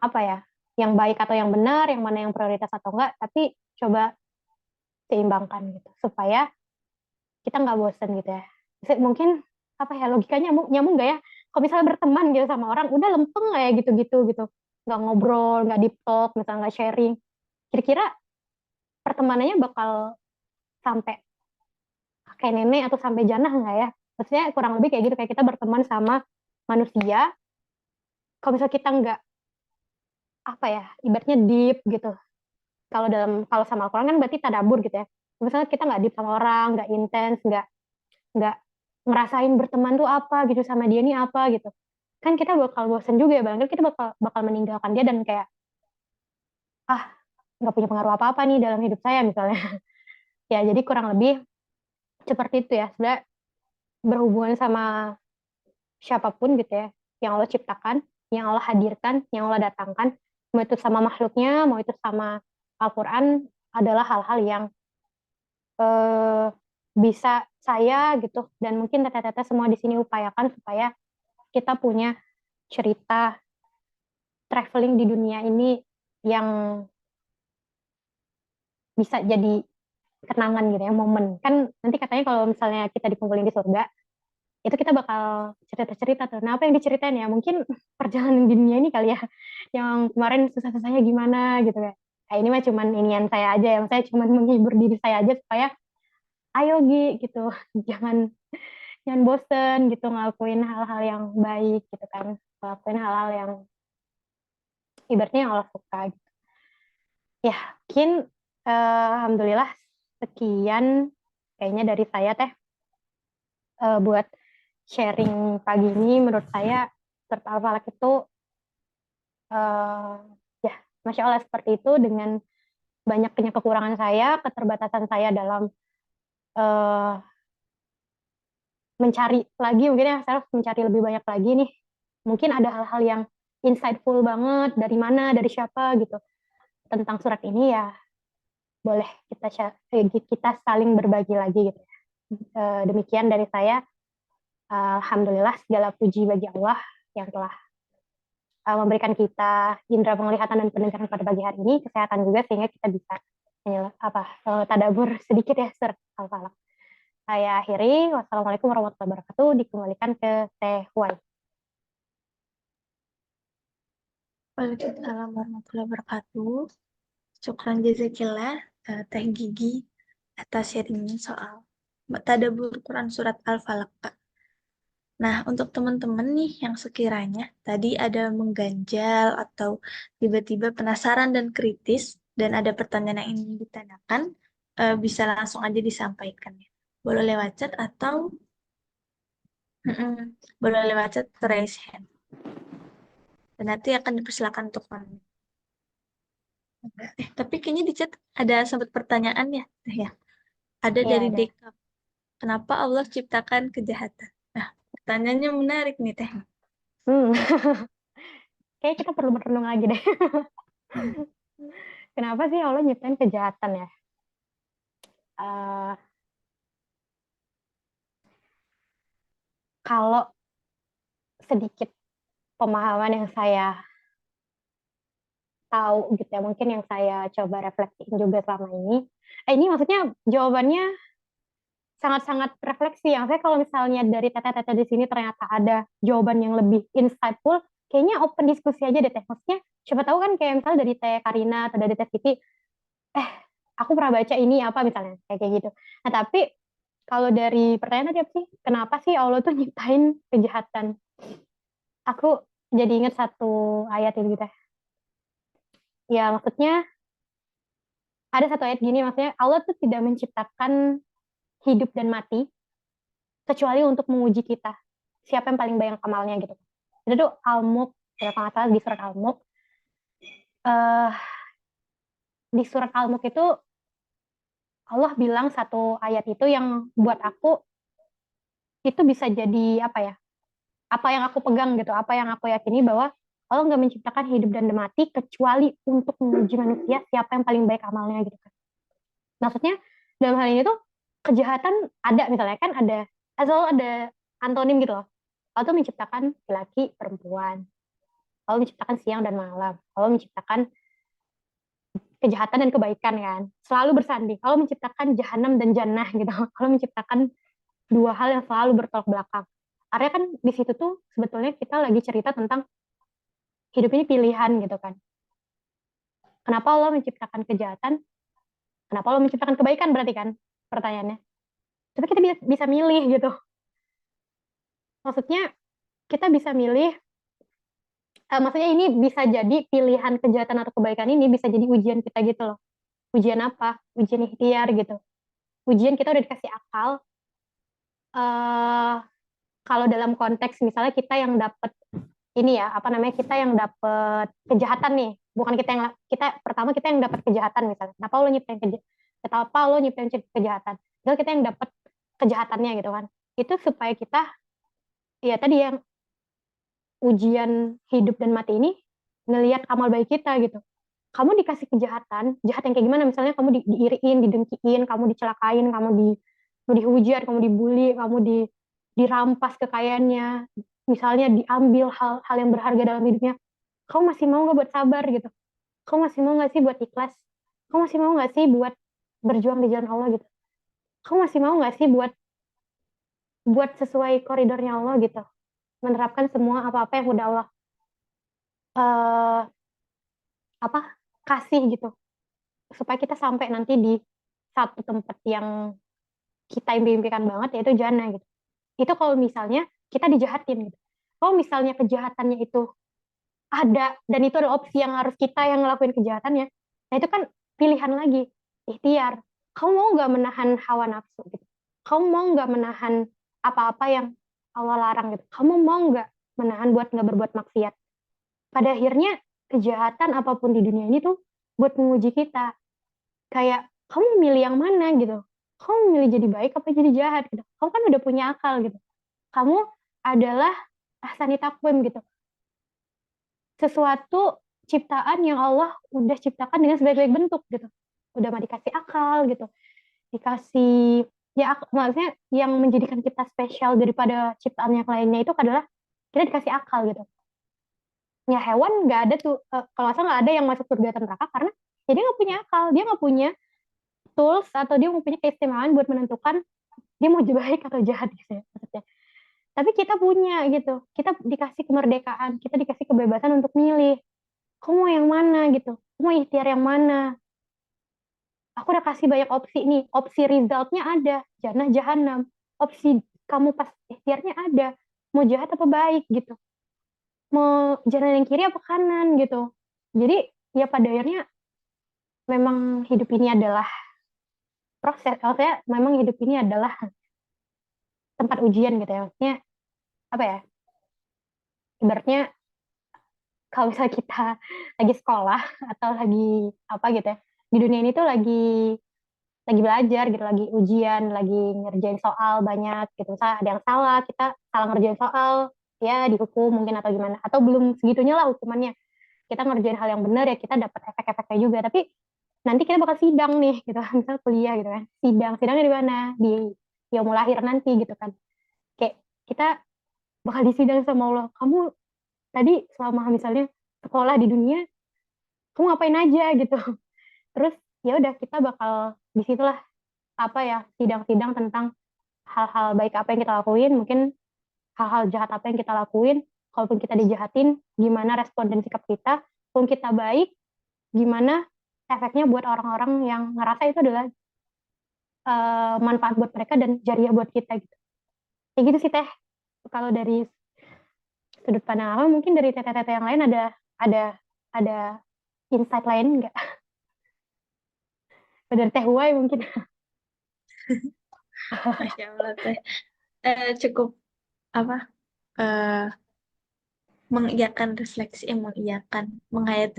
apa ya, yang baik atau yang benar, yang mana yang prioritas atau enggak, tapi coba seimbangkan gitu supaya kita nggak bosen gitu ya. Mungkin apa ya logikanya nyambung nggak ya? Kalau misalnya berteman gitu sama orang, udah lempeng nggak ya gitu-gitu gitu, nggak ngobrol, nggak deep talk, misalnya nggak sharing, kira-kira pertemanannya bakal sampai kayak nenek atau sampai jannah nggak ya? Maksudnya kurang lebih kayak gitu, kayak kita berteman sama manusia, kalau misalnya kita nggak apa ya, ibaratnya deep gitu. Kalau sama Al-Quran kan berarti tadabur gitu ya. Misalnya kita nggak deep sama orang, nggak intens, nggak ngerasain berteman tuh apa gitu sama dia nih apa gitu. Kan kita bakal bosen juga ya, barangkali kita bakal meninggalkan dia dan kayak nggak punya pengaruh apa-apa nih dalam hidup saya misalnya. Ya jadi kurang lebih seperti itu ya. Sebenarnya berhubungan sama siapapun gitu ya, yang Allah ciptakan, yang Allah hadirkan, yang Allah datangkan, mau itu sama makhluknya, mau itu sama Al-Quran, adalah hal-hal yang bisa saya gitu dan mungkin teteh-teteh semua di sini upayakan supaya kita punya cerita traveling di dunia ini yang bisa jadi kenangan gitu ya, momen. Kan nanti katanya kalau misalnya kita dikumpulin di surga, itu kita bakal cerita-cerita tuh. Nah, apa yang diceritain ya? Mungkin perjalanan di dunia ini kali ya, yang kemarin susah-susahnya gimana gitu ya. Nah, ini mah cuman inian saya aja ya, saya cuman menghibur diri saya aja supaya ayo gitu, jangan jangan bosen gitu ngelakuin hal-hal yang baik gitu kan, ngelakuin hal-hal yang ibaratnya yang Allah suka gitu. Ya, mungkin alhamdulillah sekian kayaknya dari saya teh buat sharing pagi ini. Menurut saya surat Al-Falaq itu ya Masya Allah seperti itu, dengan banyaknya kekurangan saya, keterbatasan saya dalam mencari lagi, mungkin ya saya harus mencari lebih banyak lagi nih. Mungkin ada hal-hal yang insightful banget, dari mana, dari siapa gitu, tentang surat ini ya boleh kita saling berbagi lagi gitu. Demikian dari saya. Alhamdulillah segala puji bagi Allah yang telah memberikan kita indera penglihatan dan pendengaran pada pagi hari ini, kesehatan juga sehingga kita bisa tadabur sedikit ya surat Al-Falaq. Saya akhiri. Wassalamualaikum warahmatullahi wabarakatuh. Dikembalikan ke Teh Huai. Waalaikumsalam warahmatullahi wabarakatuh. Syukran jazakillah Teh Gigi atas sharingnya soal tadabbur Quran surat Al-Falaq, Kak. Nah, untuk teman-teman nih yang sekiranya tadi ada mengganjal atau tiba-tiba penasaran dan kritis dan ada pertanyaan yang ingin ditanyakan, bisa langsung aja disampaikan ya. Boleh lewat chat atau boleh lewat chat raise hand. Dan nanti akan dipersilakan untuk komen. Tapi kayaknya di chat ada sempat pertanyaan ya, ya. Ada Iya, dari ada. Deka. Kenapa Allah ciptakan kejahatan? Nah, pertanyaannya menarik nih, Teh. Kayaknya kita perlu merenung lagi deh. Kenapa sih Allah nyiptain kejahatan ya? kalau sedikit pemahaman yang saya tahu gitu ya, mungkin yang saya coba refleksiin juga selama ini maksudnya jawabannya sangat-sangat refleksi. Yang saya kalau misalnya dari tete-tete di sini ternyata ada jawaban yang lebih insightful, kayaknya open diskusi aja deh teh. Maksudnya siapa tahu kan kayak misalnya dari teh Karina atau dari teh Siti, aku pernah baca ini apa misalnya kayak gitu. Nah tapi kalau dari pertanyaan tadi apa sih, kenapa sih Allah tuh nyiptain kejahatan? Aku jadi ingat satu ayat ini teh. Ya maksudnya ada satu ayat gini, maksudnya Allah tuh tidak menciptakan hidup dan mati kecuali untuk menguji kita siapa yang paling banyak amalnya gitu. Itu tuh Al-Mulk, kalau nggak salah di surat Al-Mulk. Eh, di surat Al-Mulk itu Allah bilang satu ayat itu yang buat aku itu bisa jadi apa ya? Apa yang aku pegang gitu, apa yang aku yakini bahwa Allah nggak menciptakan hidup dan mati kecuali untuk menguji manusia siapa yang paling baik amalnya gitu kan. Maksudnya dalam hal ini tuh kejahatan ada misalnya kan ada asal ada antonim gitu loh. Allah tuh menciptakan laki perempuan. Allah menciptakan siang dan malam. Allah menciptakan kejahatan dan kebaikan kan. Selalu bersanding. Allah menciptakan jahanam dan jannah gitu. Allah menciptakan dua hal yang selalu bertolak belakang. Artinya kan di situ tuh sebetulnya kita lagi cerita tentang hidup ini pilihan gitu kan. Kenapa Allah menciptakan kejahatan? Kenapa Allah menciptakan kebaikan berarti kan pertanyaannya. Tapi kita bisa milih gitu. Maksudnya kita bisa milih, maksudnya ini bisa jadi pilihan kejahatan atau kebaikan ini bisa jadi ujian kita gitu loh. Ujian apa? Ujian ikhtiar gitu. Ujian kita udah dikasih akal. Uh, kalau dalam konteks misalnya kita yang dapat ini ya, apa namanya, kita yang dapat kejahatan nih, bukan kita yang dapat kejahatan misalnya. Kenapa lo nyiptain kejahatan? Jadi kita yang dapat kejahatannya gitu kan. Itu supaya kita ya tadi yang ujian hidup dan mati ini ngelihat amal baik kita gitu. Kamu dikasih kejahatan, jahat yang kayak gimana? Misalnya kamu diiriin, didengkiin, kamu dicelakain, kamu dihujat, kamu dibully, kamu dirampas kekayaannya, misalnya diambil hal-hal yang berharga dalam hidupnya. Kamu masih mau nggak buat sabar gitu? Kamu masih mau nggak sih buat ikhlas? Kamu masih mau nggak sih buat berjuang di jalan Allah gitu? Kamu masih mau nggak sih buat sesuai koridornya Allah gitu? Menerapkan semua apa-apa yang udah Allah uh, apa kasih gitu supaya kita sampai nanti di satu tempat yang kita impikan banget yaitu jannah gitu. Itu kalau misalnya kita dijahatin gitu. Kalau misalnya kejahatannya itu ada dan itu ada opsi yang harus kita yang ngelakuin kejahatannya, nah itu kan pilihan lagi, ikhtiar. Kamu mau nggak menahan hawa nafsu gitu? Kamu mau nggak menahan apa-apa yang Allah larang gitu? Kamu mau nggak menahan buat nggak berbuat maksiat? Pada akhirnya kejahatan apapun di dunia ini tuh buat menguji kita. Kayak kamu milih yang mana gitu? Kamu milih jadi baik apa jadi jahat gitu? Kamu kan udah punya akal gitu. Kamu adalah ahsani takwim gitu. Sesuatu ciptaan yang Allah udah ciptakan dengan sebaik-baik bentuk gitu. Udah mah dikasih akal gitu. Dikasih ya maksudnya yang menjadikan kita spesial daripada ciptaan yang lainnya itu adalah kita dikasih akal gitu. Ya hewan nggak ada tuh kalau nggak salah nggak ada yang masuk surga atau neraka karena ya dia nggak punya akal, dia nggak punya tools atau dia nggak punya keistimewaan buat menentukan dia mau baik atau jahat gitu ya maksudnya. Tapi kita punya gitu, kita dikasih kemerdekaan, kita dikasih kebebasan untuk milih. Kamu mau yang mana gitu, kamu mau ikhtiar yang mana. Aku udah kasih banyak opsi nih, opsi resultnya ada, jannah jahanam. Opsi kamu pas ikhtiarnya ada, mau jahat apa baik gitu. Mau jalan yang kiri apa kanan gitu. Jadi ya pada akhirnya memang hidup ini adalah proses. Maksudnya memang hidup ini adalah tempat ujian gitu ya. Maksudnya apa ya? Ibaratnya kalau misalnya kita lagi sekolah atau lagi apa gitu ya. Di dunia ini tuh lagi belajar gitu, lagi ujian, lagi ngerjain soal banyak gitu. Misalnya ada yang salah, kita salah ngerjain soal, ya dihukum mungkin atau gimana. Atau belum segitunya lah hukumannya. Kita ngerjain hal yang benar ya kita dapat efek-efeknya juga. Tapi nanti kita bakal sidang nih gitu misalnya kuliah gitu kan, sidangnya di mana, di yaumul akhir nanti gitu kan. Kayak kita bakal disidang sama Allah. Kamu tadi selama misalnya sekolah di dunia, kamu ngapain aja gitu. Terus ya udah kita bakal disitulah apa ya, sidang-sidang tentang hal-hal baik apa yang kita lakuin, mungkin hal-hal jahat apa yang kita lakuin, kalaupun kita dijahatin, gimana respon dan sikap kita, kalaupun kita baik, gimana efeknya buat orang-orang yang ngerasa itu adalah manfaat buat mereka dan jariah buat kita gitu. Kayak gitu sih Teh. Kalau dari sudut pandang aku, mungkin dari Teh-Teh yang lain ada insight lain nggak? Dari Teh Huai mungkin. Masya Allah teh. Cukup apa? eh menghayati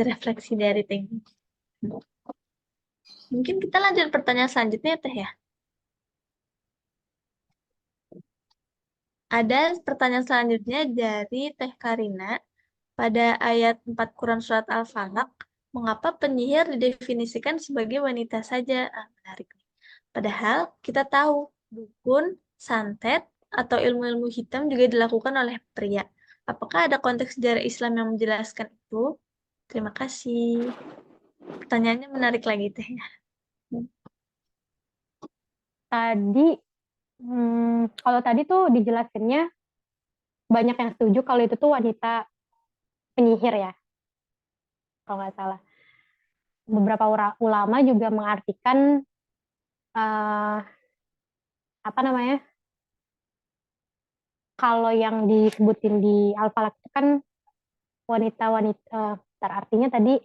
refleksi dari Teh. Mungkin kita lanjut pertanyaan selanjutnya Teh ya. Ada pertanyaan selanjutnya dari Teh Karina. Pada ayat 4 Quran Surat Al-Falaq, mengapa penyihir didefinisikan sebagai wanita saja? Menarik nih. Padahal kita tahu dukun, santet, atau ilmu-ilmu hitam juga dilakukan oleh pria. Apakah ada konteks sejarah Islam yang menjelaskan itu? Terima kasih. Pertanyaannya menarik lagi Teh. Tadi, kalau tadi tuh dijelasinnya banyak yang setuju kalau itu tuh wanita penyihir ya, kalau nggak salah. Beberapa ulama juga mengartikan uh, apa namanya, kalau yang disebutin di Al-Falaq itu kan wanita-wanita, artinya tadi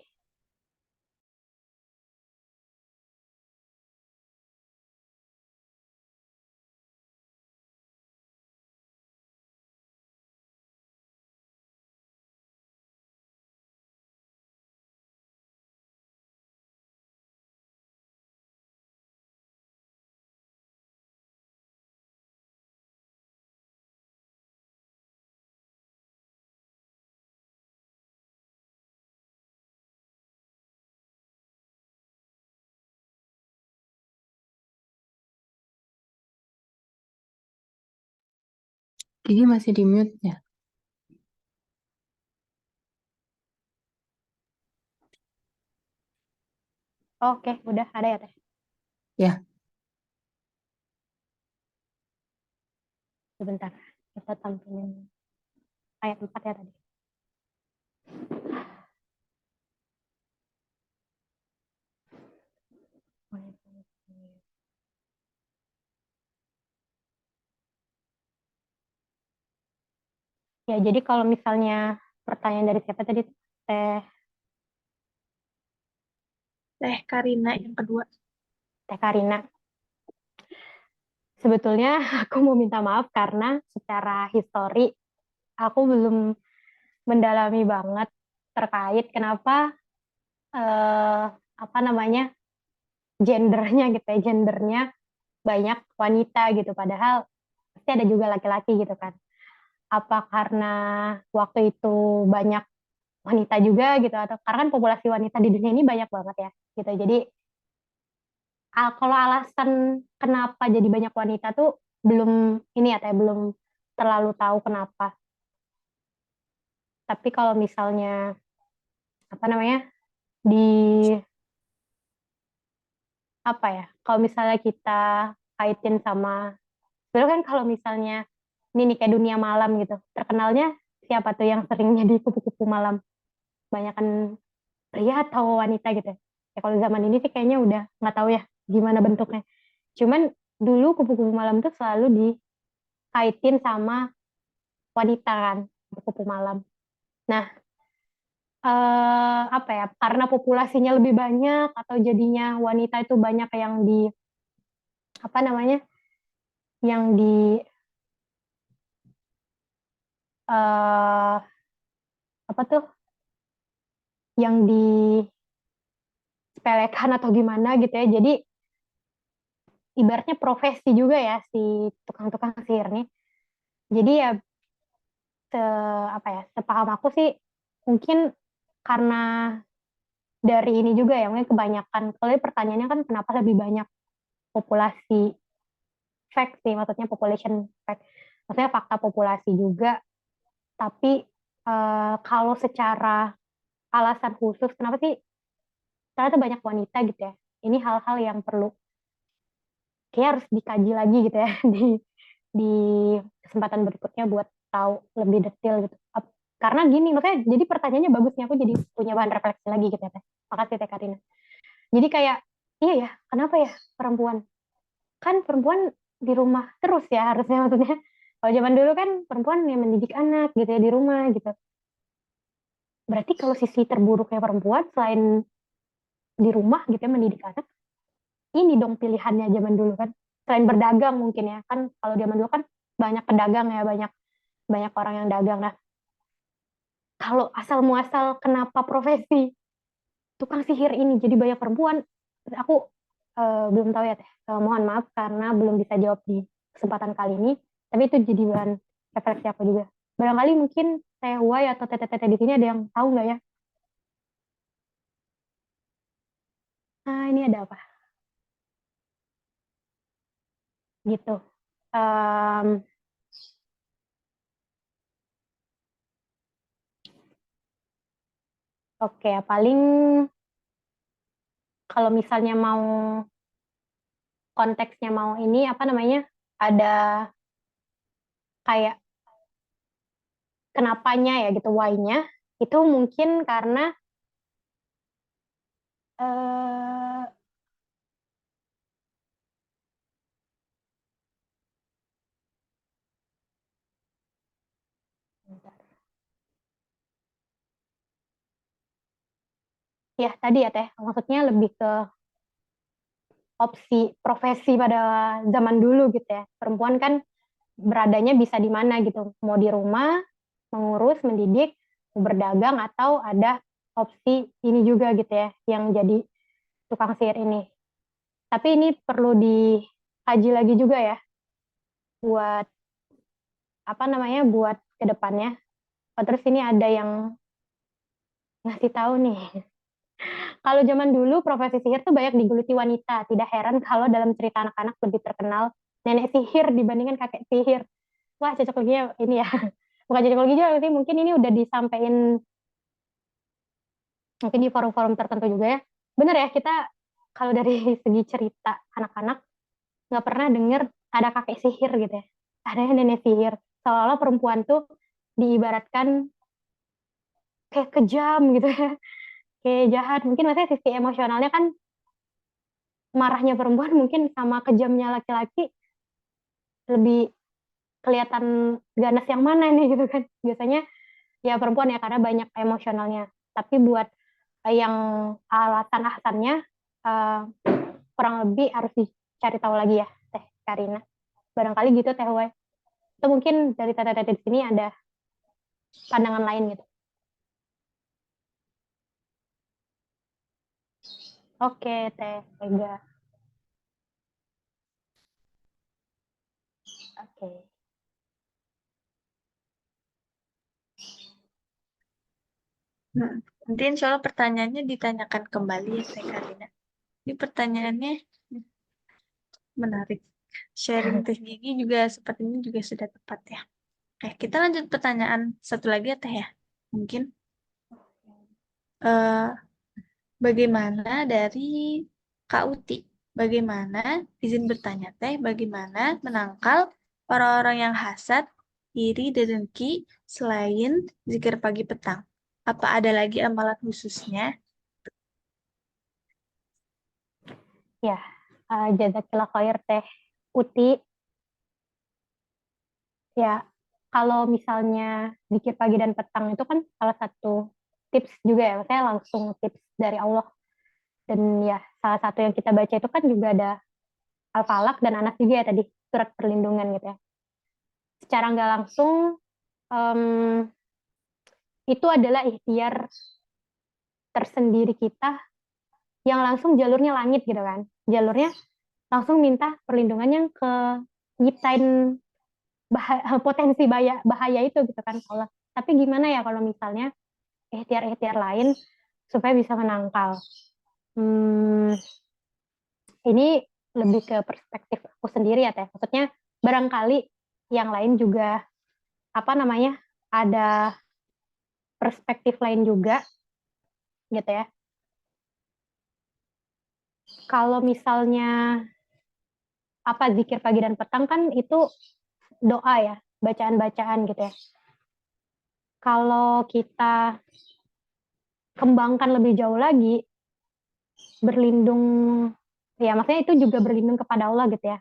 Gigi masih di mute ya? oke, udah ada ya Teh. Ya. Sebentar, kita tampilin ayat 4 ya tadi. Ya, jadi kalau misalnya pertanyaan dari siapa tadi, Teh Teh Karina yang kedua. Teh Karina. Sebetulnya aku mau minta maaf karena secara histori aku belum mendalami banget terkait kenapa apa namanya, gendernya gitu ya, gendernya banyak wanita gitu, padahal pasti ada juga laki-laki gitu kan. Apa karena waktu itu banyak wanita juga gitu, atau karena kan populasi wanita di dunia ini banyak banget ya gitu. Jadi kalau alasan kenapa jadi banyak wanita tuh belum ini ya Teh, belum terlalu tahu kenapa. Tapi kalau misalnya apa namanya, di apa ya, kalau misalnya kita kaitin sama, sebenarnya kan kalau misalnya ini nih kayak dunia malam gitu, terkenalnya siapa tuh yang seringnya di kupu-kupu malam, banyak kan pria atau wanita gitu ya. Ya kalau zaman ini sih kayaknya udah nggak tahu ya gimana bentuknya, cuman dulu kupu-kupu malam tuh selalu dikaitin sama wanita kan, kupu-kupu malam. Nah, apa ya, karena populasinya lebih banyak atau jadinya wanita itu banyak yang di apa namanya, yang di eh apa tuh, yang disepelekan atau gimana gitu ya. Jadi ibaratnya profesi juga ya si tukang-tukang sihir nih. Jadi ya apa ya, sepaham aku sih mungkin karena dari ini juga ya, mungkin kebanyakan, kalau pertanyaannya kan kenapa lebih banyak populasi fact sih, maksudnya population fact, maksudnya fakta populasi juga Tapi kalau secara alasan khusus, kenapa sih ternyata banyak wanita gitu ya? Ini hal-hal yang perlu kayak harus dikaji lagi gitu ya di kesempatan berikutnya buat tahu lebih detail gitu. Karena gini, makanya jadi pertanyaannya bagusnya aku jadi punya bahan refleksi lagi gitu ya Teh. Makasih Teh Karina. Jadi kayak, iya ya, kenapa ya perempuan? Kan perempuan di rumah terus ya harusnya maksudnya. Kalau zaman dulu kan perempuan yang mendidik anak gitu ya di rumah gitu. Berarti kalau sisi terburuknya perempuan selain di rumah gitu ya mendidik anak, ini dong pilihannya zaman dulu kan. Selain berdagang mungkin ya, kan kalau zaman dulu kan banyak pedagang ya, banyak banyak orang yang dagang. Nah, kalau asal muasal kenapa profesi tukang sihir ini jadi banyak perempuan, aku belum tahu ya Teh. Mohon maaf karena belum bisa jawab di kesempatan kali ini, tapi itu jadi bahan refleksi aku juga. Barangkali mungkin Teh Wai atau Tete-Tete di sini ada yang tahu nggak ya? Nah, ini ada apa? Gitu. Um, Oke, paling kalau misalnya mau konteksnya mau ini apa namanya? Ada kayak kenapanya ya gitu, why-nya itu mungkin karena eh bentar. Ya tadi ya Teh, maksudnya lebih ke opsi profesi pada zaman dulu gitu ya. Perempuan kan beradanya bisa di mana gitu, mau di rumah, mengurus, mendidik, berdagang, atau ada opsi ini juga gitu ya, yang jadi tukang sihir ini. Tapi ini perlu dikaji lagi juga ya, buat apa namanya, buat kedepannya. Oh, terus ini ada yang ngasih tahu nih, kalau zaman dulu profesi sihir tuh banyak digeluti wanita. Tidak heran kalau dalam cerita anak-anak lebih terkenal nenek sihir dibandingkan kakek sihir. Wah, cocok lagi ya ini ya. Bukan cocok lagi juga, berarti mungkin ini udah disampaikan mungkin di forum-forum tertentu juga ya. Bener ya, kita kalau dari segi cerita anak-anak nggak pernah denger ada kakek sihir gitu ya. Ada yang nenek sihir. Seolah-olah perempuan tuh diibaratkan kayak kejam gitu ya. Kayak jahat. Mungkin maksudnya sisi emosionalnya kan marahnya perempuan mungkin sama kejamnya laki-laki lebih kelihatan ganas yang mana nih gitu kan. Biasanya ya perempuan ya karena banyak emosionalnya. Tapi buat yang alasan-alasannya uh, kurang lebih harus dicari tahu lagi ya Teh Karina. Barangkali gitu Teh Wai. Itu mungkin dari tete-tete di sini ada pandangan lain gitu. Oke Teh Ega. Oke. Nanti insya Allah pertanyaannya ditanyakan kembali ya Teh Karina. Ini pertanyaannya menarik. Sharing Teh Gigi juga sepertinya juga sudah tepat ya. Oke, kita lanjut pertanyaan satu lagi ya Teh ya. Mungkin eh, bagaimana dari Kak Uti? Bagaimana, izin bertanya Teh, bagaimana menangkal orang-orang yang hasad, iri, dan dengki selain zikir pagi petang? Apa ada lagi amalan khususnya? Ya, jazakillah khair Teh Uti. Ya, kalau misalnya zikir pagi dan petang itu kan salah satu tips juga ya, saya langsung tips dari Allah. Dan ya, salah satu yang kita baca itu kan juga ada Al-Falaq dan Anas juga ya tadi, surat perlindungan gitu ya. Secara nggak langsung, um, itu adalah ikhtiar tersendiri kita yang langsung jalurnya langit gitu kan. Jalurnya langsung minta perlindungan yang ke nyiptain potensi bahaya itu gitu kan Allah. Tapi gimana ya kalau misalnya ikhtiar-ikhtiar lain supaya bisa menangkal. Ini lebih ke perspektif aku sendiri ya Teh. Maksudnya barangkali yang lain juga apa namanya ada perspektif lain juga gitu ya. Kalau misalnya zikir pagi dan petang kan itu doa ya, bacaan-bacaan gitu ya. Kalau kita kembangkan lebih jauh lagi, berlindung, ya maksudnya itu juga berlindung kepada Allah gitu ya.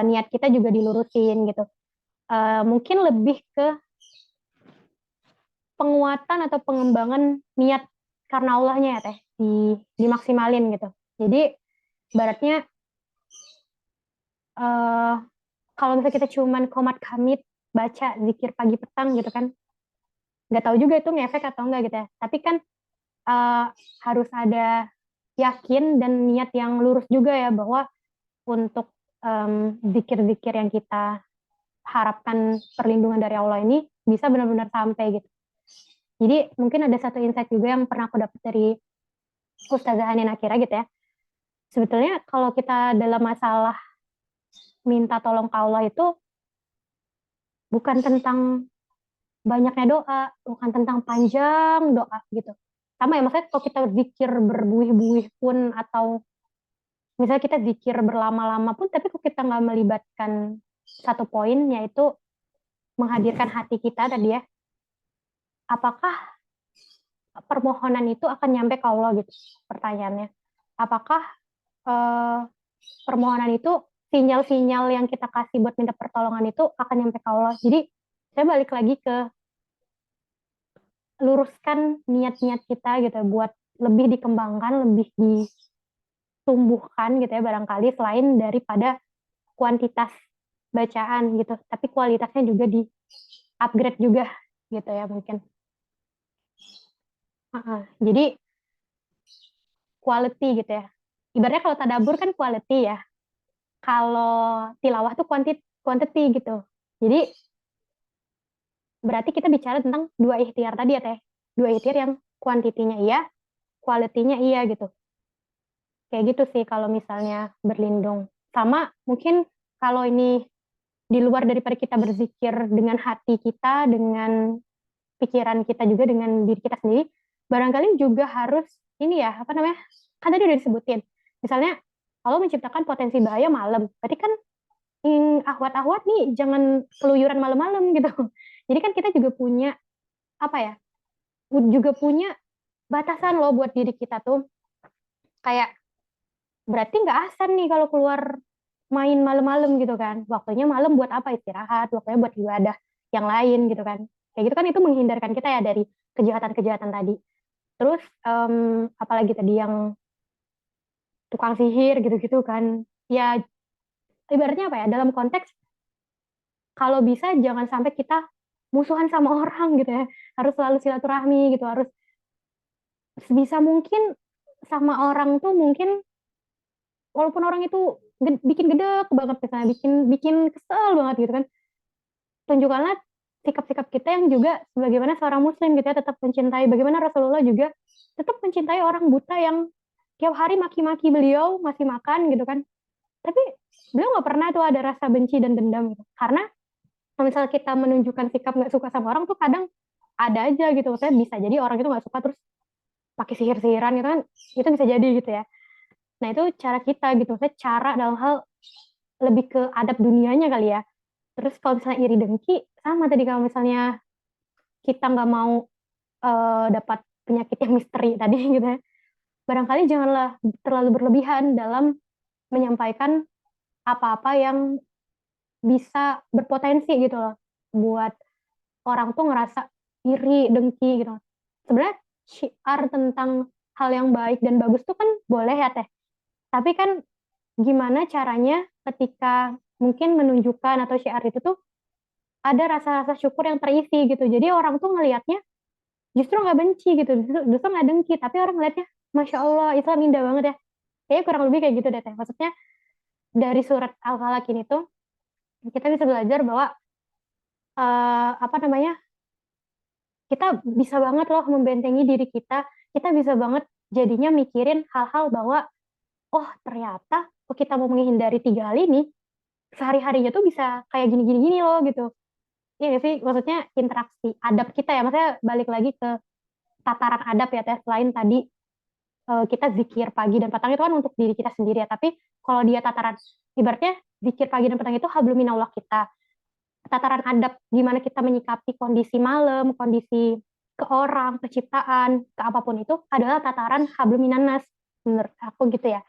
Niat kita juga dilurusin gitu. Mungkin lebih ke penguatan atau pengembangan niat karena Allahnya ya teh, dimaksimalin gitu. Jadi ibaratnya kalau misalnya kita cuman komat kamit baca zikir pagi petang gitu kan, nggak tahu juga itu ngefek atau enggak gitu ya. Tapi kan harus ada yakin dan niat yang lurus juga ya, bahwa untuk zikir-zikir yang kita harapkan perlindungan dari Allah ini bisa benar-benar sampai gitu. Jadi mungkin ada satu insight juga yang pernah aku dapat dari Ustazah Hanin Akira gitu ya. Sebetulnya kalau kita dalam masalah minta tolong ke Allah itu bukan tentang banyaknya doa, bukan tentang panjang doa gitu. Sama ya, maksudnya kalau kita zikir berbuih-buih pun, atau misalnya kita zikir berlama-lama pun, tapi kalau kita nggak melibatkan satu poin, yaitu menghadirkan hati kita tadi ya, apakah permohonan itu akan nyampe ke Allah gitu pertanyaannya. Apakah permohonan itu, sinyal-sinyal yang kita kasih buat minta pertolongan itu akan nyampe ke Allah. Jadi saya balik lagi ke luruskan niat-niat kita gitu buat lebih dikembangkan, lebih ditumbuhkan gitu ya barangkali, selain daripada kuantitas bacaan gitu, tapi kualitasnya juga di upgrade juga gitu ya mungkin. Jadi quality gitu ya. Ibaratnya kalau tadabbur kan quality ya. Kalau tilawah tuh quantity gitu. Jadi berarti kita bicara tentang dua ikhtiar tadi ya teh. Dua ikhtiar yang kuantitinya iya, quality-nya iya gitu. Kayak gitu sih kalau misalnya berlindung. Sama mungkin kalau ini di luar daripada kita berzikir dengan hati kita, dengan pikiran kita juga, dengan diri kita sendiri, barangkali juga harus ini ya, apa namanya, kan tadi udah disebutin. Misalnya Allah menciptakan potensi bahaya malam, berarti kan ahwat-ahwat nih jangan keluyuran malam-malam gitu. Jadi kan kita juga punya apa ya, juga punya batasan loh buat diri kita tuh. Kayak berarti nggak asal nih kalau keluar main malam-malam gitu kan. Waktunya malam buat apa? Istirahat, waktunya buat ibadah yang lain gitu kan. Kayak gitu kan, itu menghindarkan kita ya dari kejahatan-kejahatan tadi. Terus apalagi tadi yang tukang sihir gitu-gitu kan. Ya ibaratnya apa ya, dalam konteks kalau bisa jangan sampai kita musuhan sama orang gitu ya. Harus selalu silaturahmi gitu, harus sebisa mungkin sama orang tuh mungkin walaupun orang itu bikin gedek banget misalnya, bikin kesel banget gitu kan, tunjukkanlah sikap-sikap kita yang juga sebagaimana seorang muslim gitu ya, tetap mencintai, bagaimana Rasulullah juga tetap mencintai orang buta yang tiap hari maki-maki beliau masih makan gitu kan, tapi beliau nggak pernah tuh ada rasa benci dan dendam gitu. Karena kalau misalnya kita menunjukkan sikap nggak suka sama orang tuh kadang ada aja gitu, maksudnya bisa jadi orang itu nggak suka terus pakai sihir-sihiran gitu kan, itu bisa jadi gitu ya. Nah itu cara kita gitu, maksudnya cara dalam hal lebih ke adab dunianya kali ya. Terus kalau misalnya iri dengki, sama tadi kalau misalnya kita nggak mau dapat penyakit yang misteri tadi gitu ya, barangkali janganlah terlalu berlebihan dalam menyampaikan apa-apa yang bisa berpotensi gitu loh buat orang tuh ngerasa iri, dengki gitu. Sebenarnya syiar tentang hal yang baik dan bagus tuh kan boleh ya teh. Tapi kan gimana caranya ketika mungkin menunjukkan atau syiar itu tuh ada rasa-rasa syukur yang terisi gitu. Jadi orang tuh ngelihatnya justru nggak benci gitu, justru nggak dengki, tapi orang ngelihatnya, Masya Allah, Islam indah banget ya. Kayaknya kurang lebih kayak gitu deh teh. Maksudnya dari surat Al-Falaq ini tuh kita bisa belajar bahwa apa namanya, kita bisa banget loh membentengi diri kita bisa banget jadinya mikirin hal-hal bahwa oh ternyata kalau kita mau menghindari 3 hal ini, sehari-harinya tuh bisa kayak gini-gini loh gitu. iya nggak sih, maksudnya interaksi adab kita ya, maksudnya balik lagi ke tataran adab ya Teh, selain tadi kita zikir pagi dan petang itu kan untuk diri kita sendiri ya, tapi kalau dia tataran, ibaratnya zikir pagi dan petang itu hablum minallah kita, tataran adab gimana kita menyikapi kondisi malam, kondisi ke orang, penciptaan, ke apapun itu adalah tataran hablum minannas menurut aku gitu ya.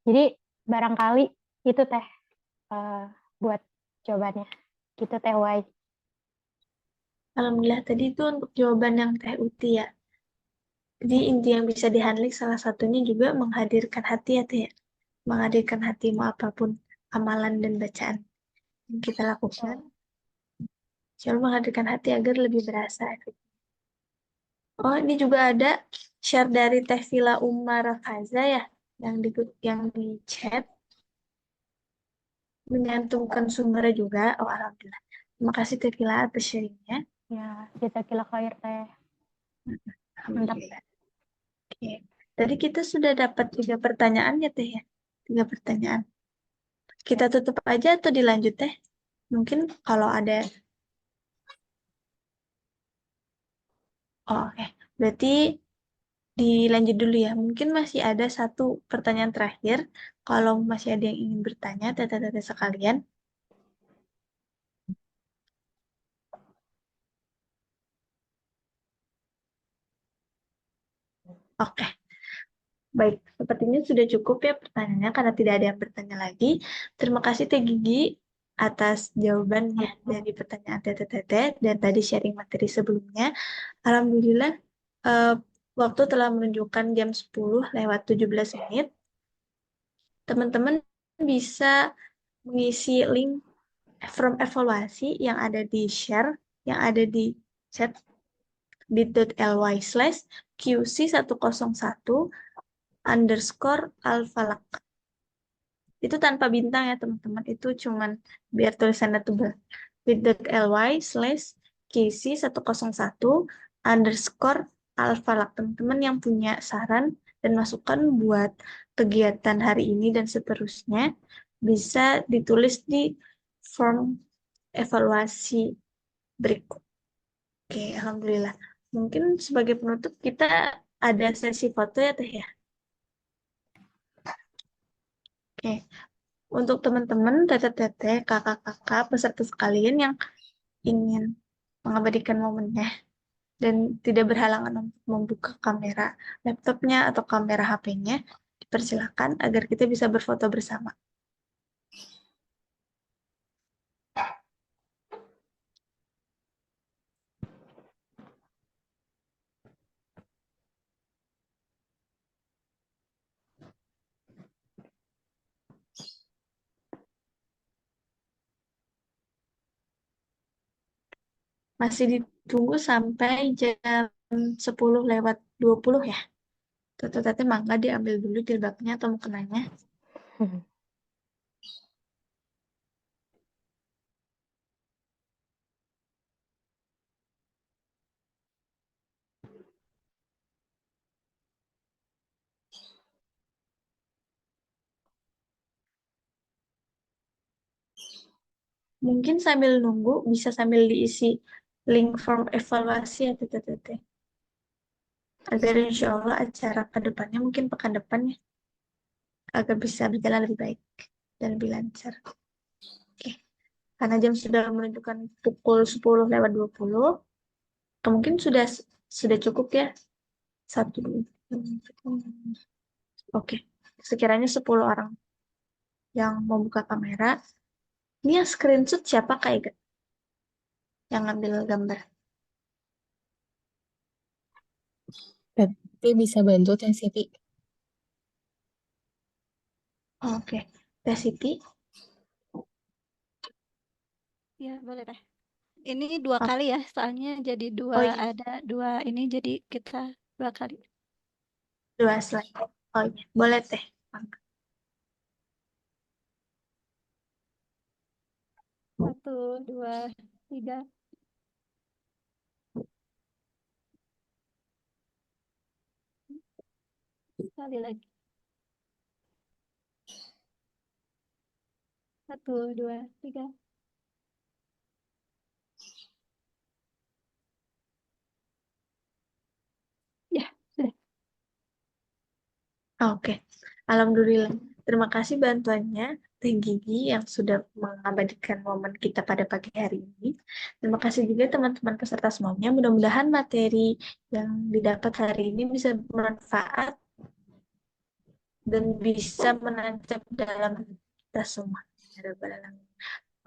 Jadi barangkali itu Teh buat jawabannya. Gitu Teh Wai. Alhamdulillah tadi itu untuk jawaban yang Teh Uti ya. Jadi inti yang bisa dihandle salah satunya juga menghadirkan hati ya Teh ya. Menghadirkan hatimu apapun amalan dan bacaan yang kita lakukan. Selalu menghadirkan hati agar lebih berasa. Oh, ini juga ada share dari Teh Vila Umar Faza ya, yang di chat menyantumkan sumbernya juga. Oh, alhamdulillah. Terima kasih Teh Vila atas sharingnya. Ya, jazakillah khair Teh. Mantap. Alhamdulillah. Oke. Tadi kita sudah dapat 3 pertanyaan ya Teh ya. 3 pertanyaan. Kita tutup aja atau dilanjut Teh? Mungkin kalau ada. Oh, oke. Berarti dilanjut dulu ya. Mungkin masih ada 1 pertanyaan terakhir. Kalau masih ada yang ingin bertanya, teteh-teteh sekalian. Oke, baik. Sepertinya sudah cukup ya pertanyaannya karena tidak ada yang bertanya lagi. Terima kasih Teh Gigi atas jawabannya dari pertanyaan teteh-teteh dan tadi sharing materi sebelumnya. Alhamdulillah, eh, waktu telah menunjukkan jam 10:17. Teman-teman bisa mengisi link from evaluasi yang ada di share, yang ada di chat bit.ly/qc101_alfalak. Itu tanpa bintang ya teman-teman, itu cuman biar tulisannya tebal. bit.ly/kc101_alfalak. Teman-teman yang punya saran dan masukan buat kegiatan hari ini dan seterusnya bisa ditulis di form evaluasi berikut. Oke, alhamdulillah. Mungkin sebagai penutup kita ada sesi foto ya Teh ya. Oke, untuk teman-teman, teteh-teteh, kakak-kakak, peserta sekalian yang ingin mengabadikan momennya dan tidak berhalangan untuk membuka kamera laptopnya atau kamera HP-nya, dipersilakan agar kita bisa berfoto bersama. Masih ditunggu sampai jam 10:20 ya. Teteh-teteh mangga diambil dulu jilbabnya atau mukenanya. Mungkin sambil nunggu bisa sambil diisi link form evaluasi ya teteh-teteh. Agar insya Allah acara ke depannya mungkin pekan depannya agar bisa berjalan lebih baik dan lebih lancar. Oke, karena jam sudah menunjukkan pukul 10:20, mungkin sudah cukup ya. Satu, dua, oke. Sekiranya 10 orang yang membuka kamera. Ini yang screenshot siapa kayak yang ngambil gambar? Tapi bisa bantu Teh Siti. Oke, Teh Siti. Ya, boleh Teh. Ini 2 Oh, kali ya, soalnya jadi oh iya, ada 2 ini, jadi kita 2 kali. 2 slide. Oh iya, boleh Teh. 1, 2, 3. Sekali lagi. 1, 2, 3. Oke, Alhamdulillah. Terima kasih bantuannya Teh Gigi yang sudah mengabadikan momen kita pada pagi hari ini. Terima kasih juga teman-teman peserta semuanya. Mudah-mudahan materi yang didapat hari ini bisa bermanfaat dan bisa menancap dalam kita semua. Ya Rabbal Alamin.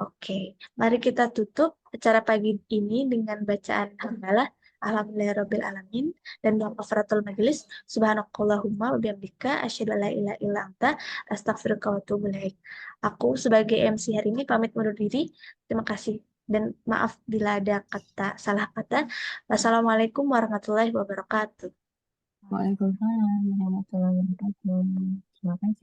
Oke, mari kita tutup acara pagi ini dengan bacaan hamdalah. Alhamdulillahirabbil alamin dan doa kafaratul majelis. Subhanakallahumma wa bihamdika asyhadu an la ilaha illa anta astaghfiruka wa atubu ilaik. Aku sebagai MC hari ini pamit undur diri. Terima kasih dan maaf bila ada kata salah kata. Wassalamualaikum warahmatullahi wabarakatuh. Waalaikumsalam warahmatullahi wabarakatuh. Terima kasih.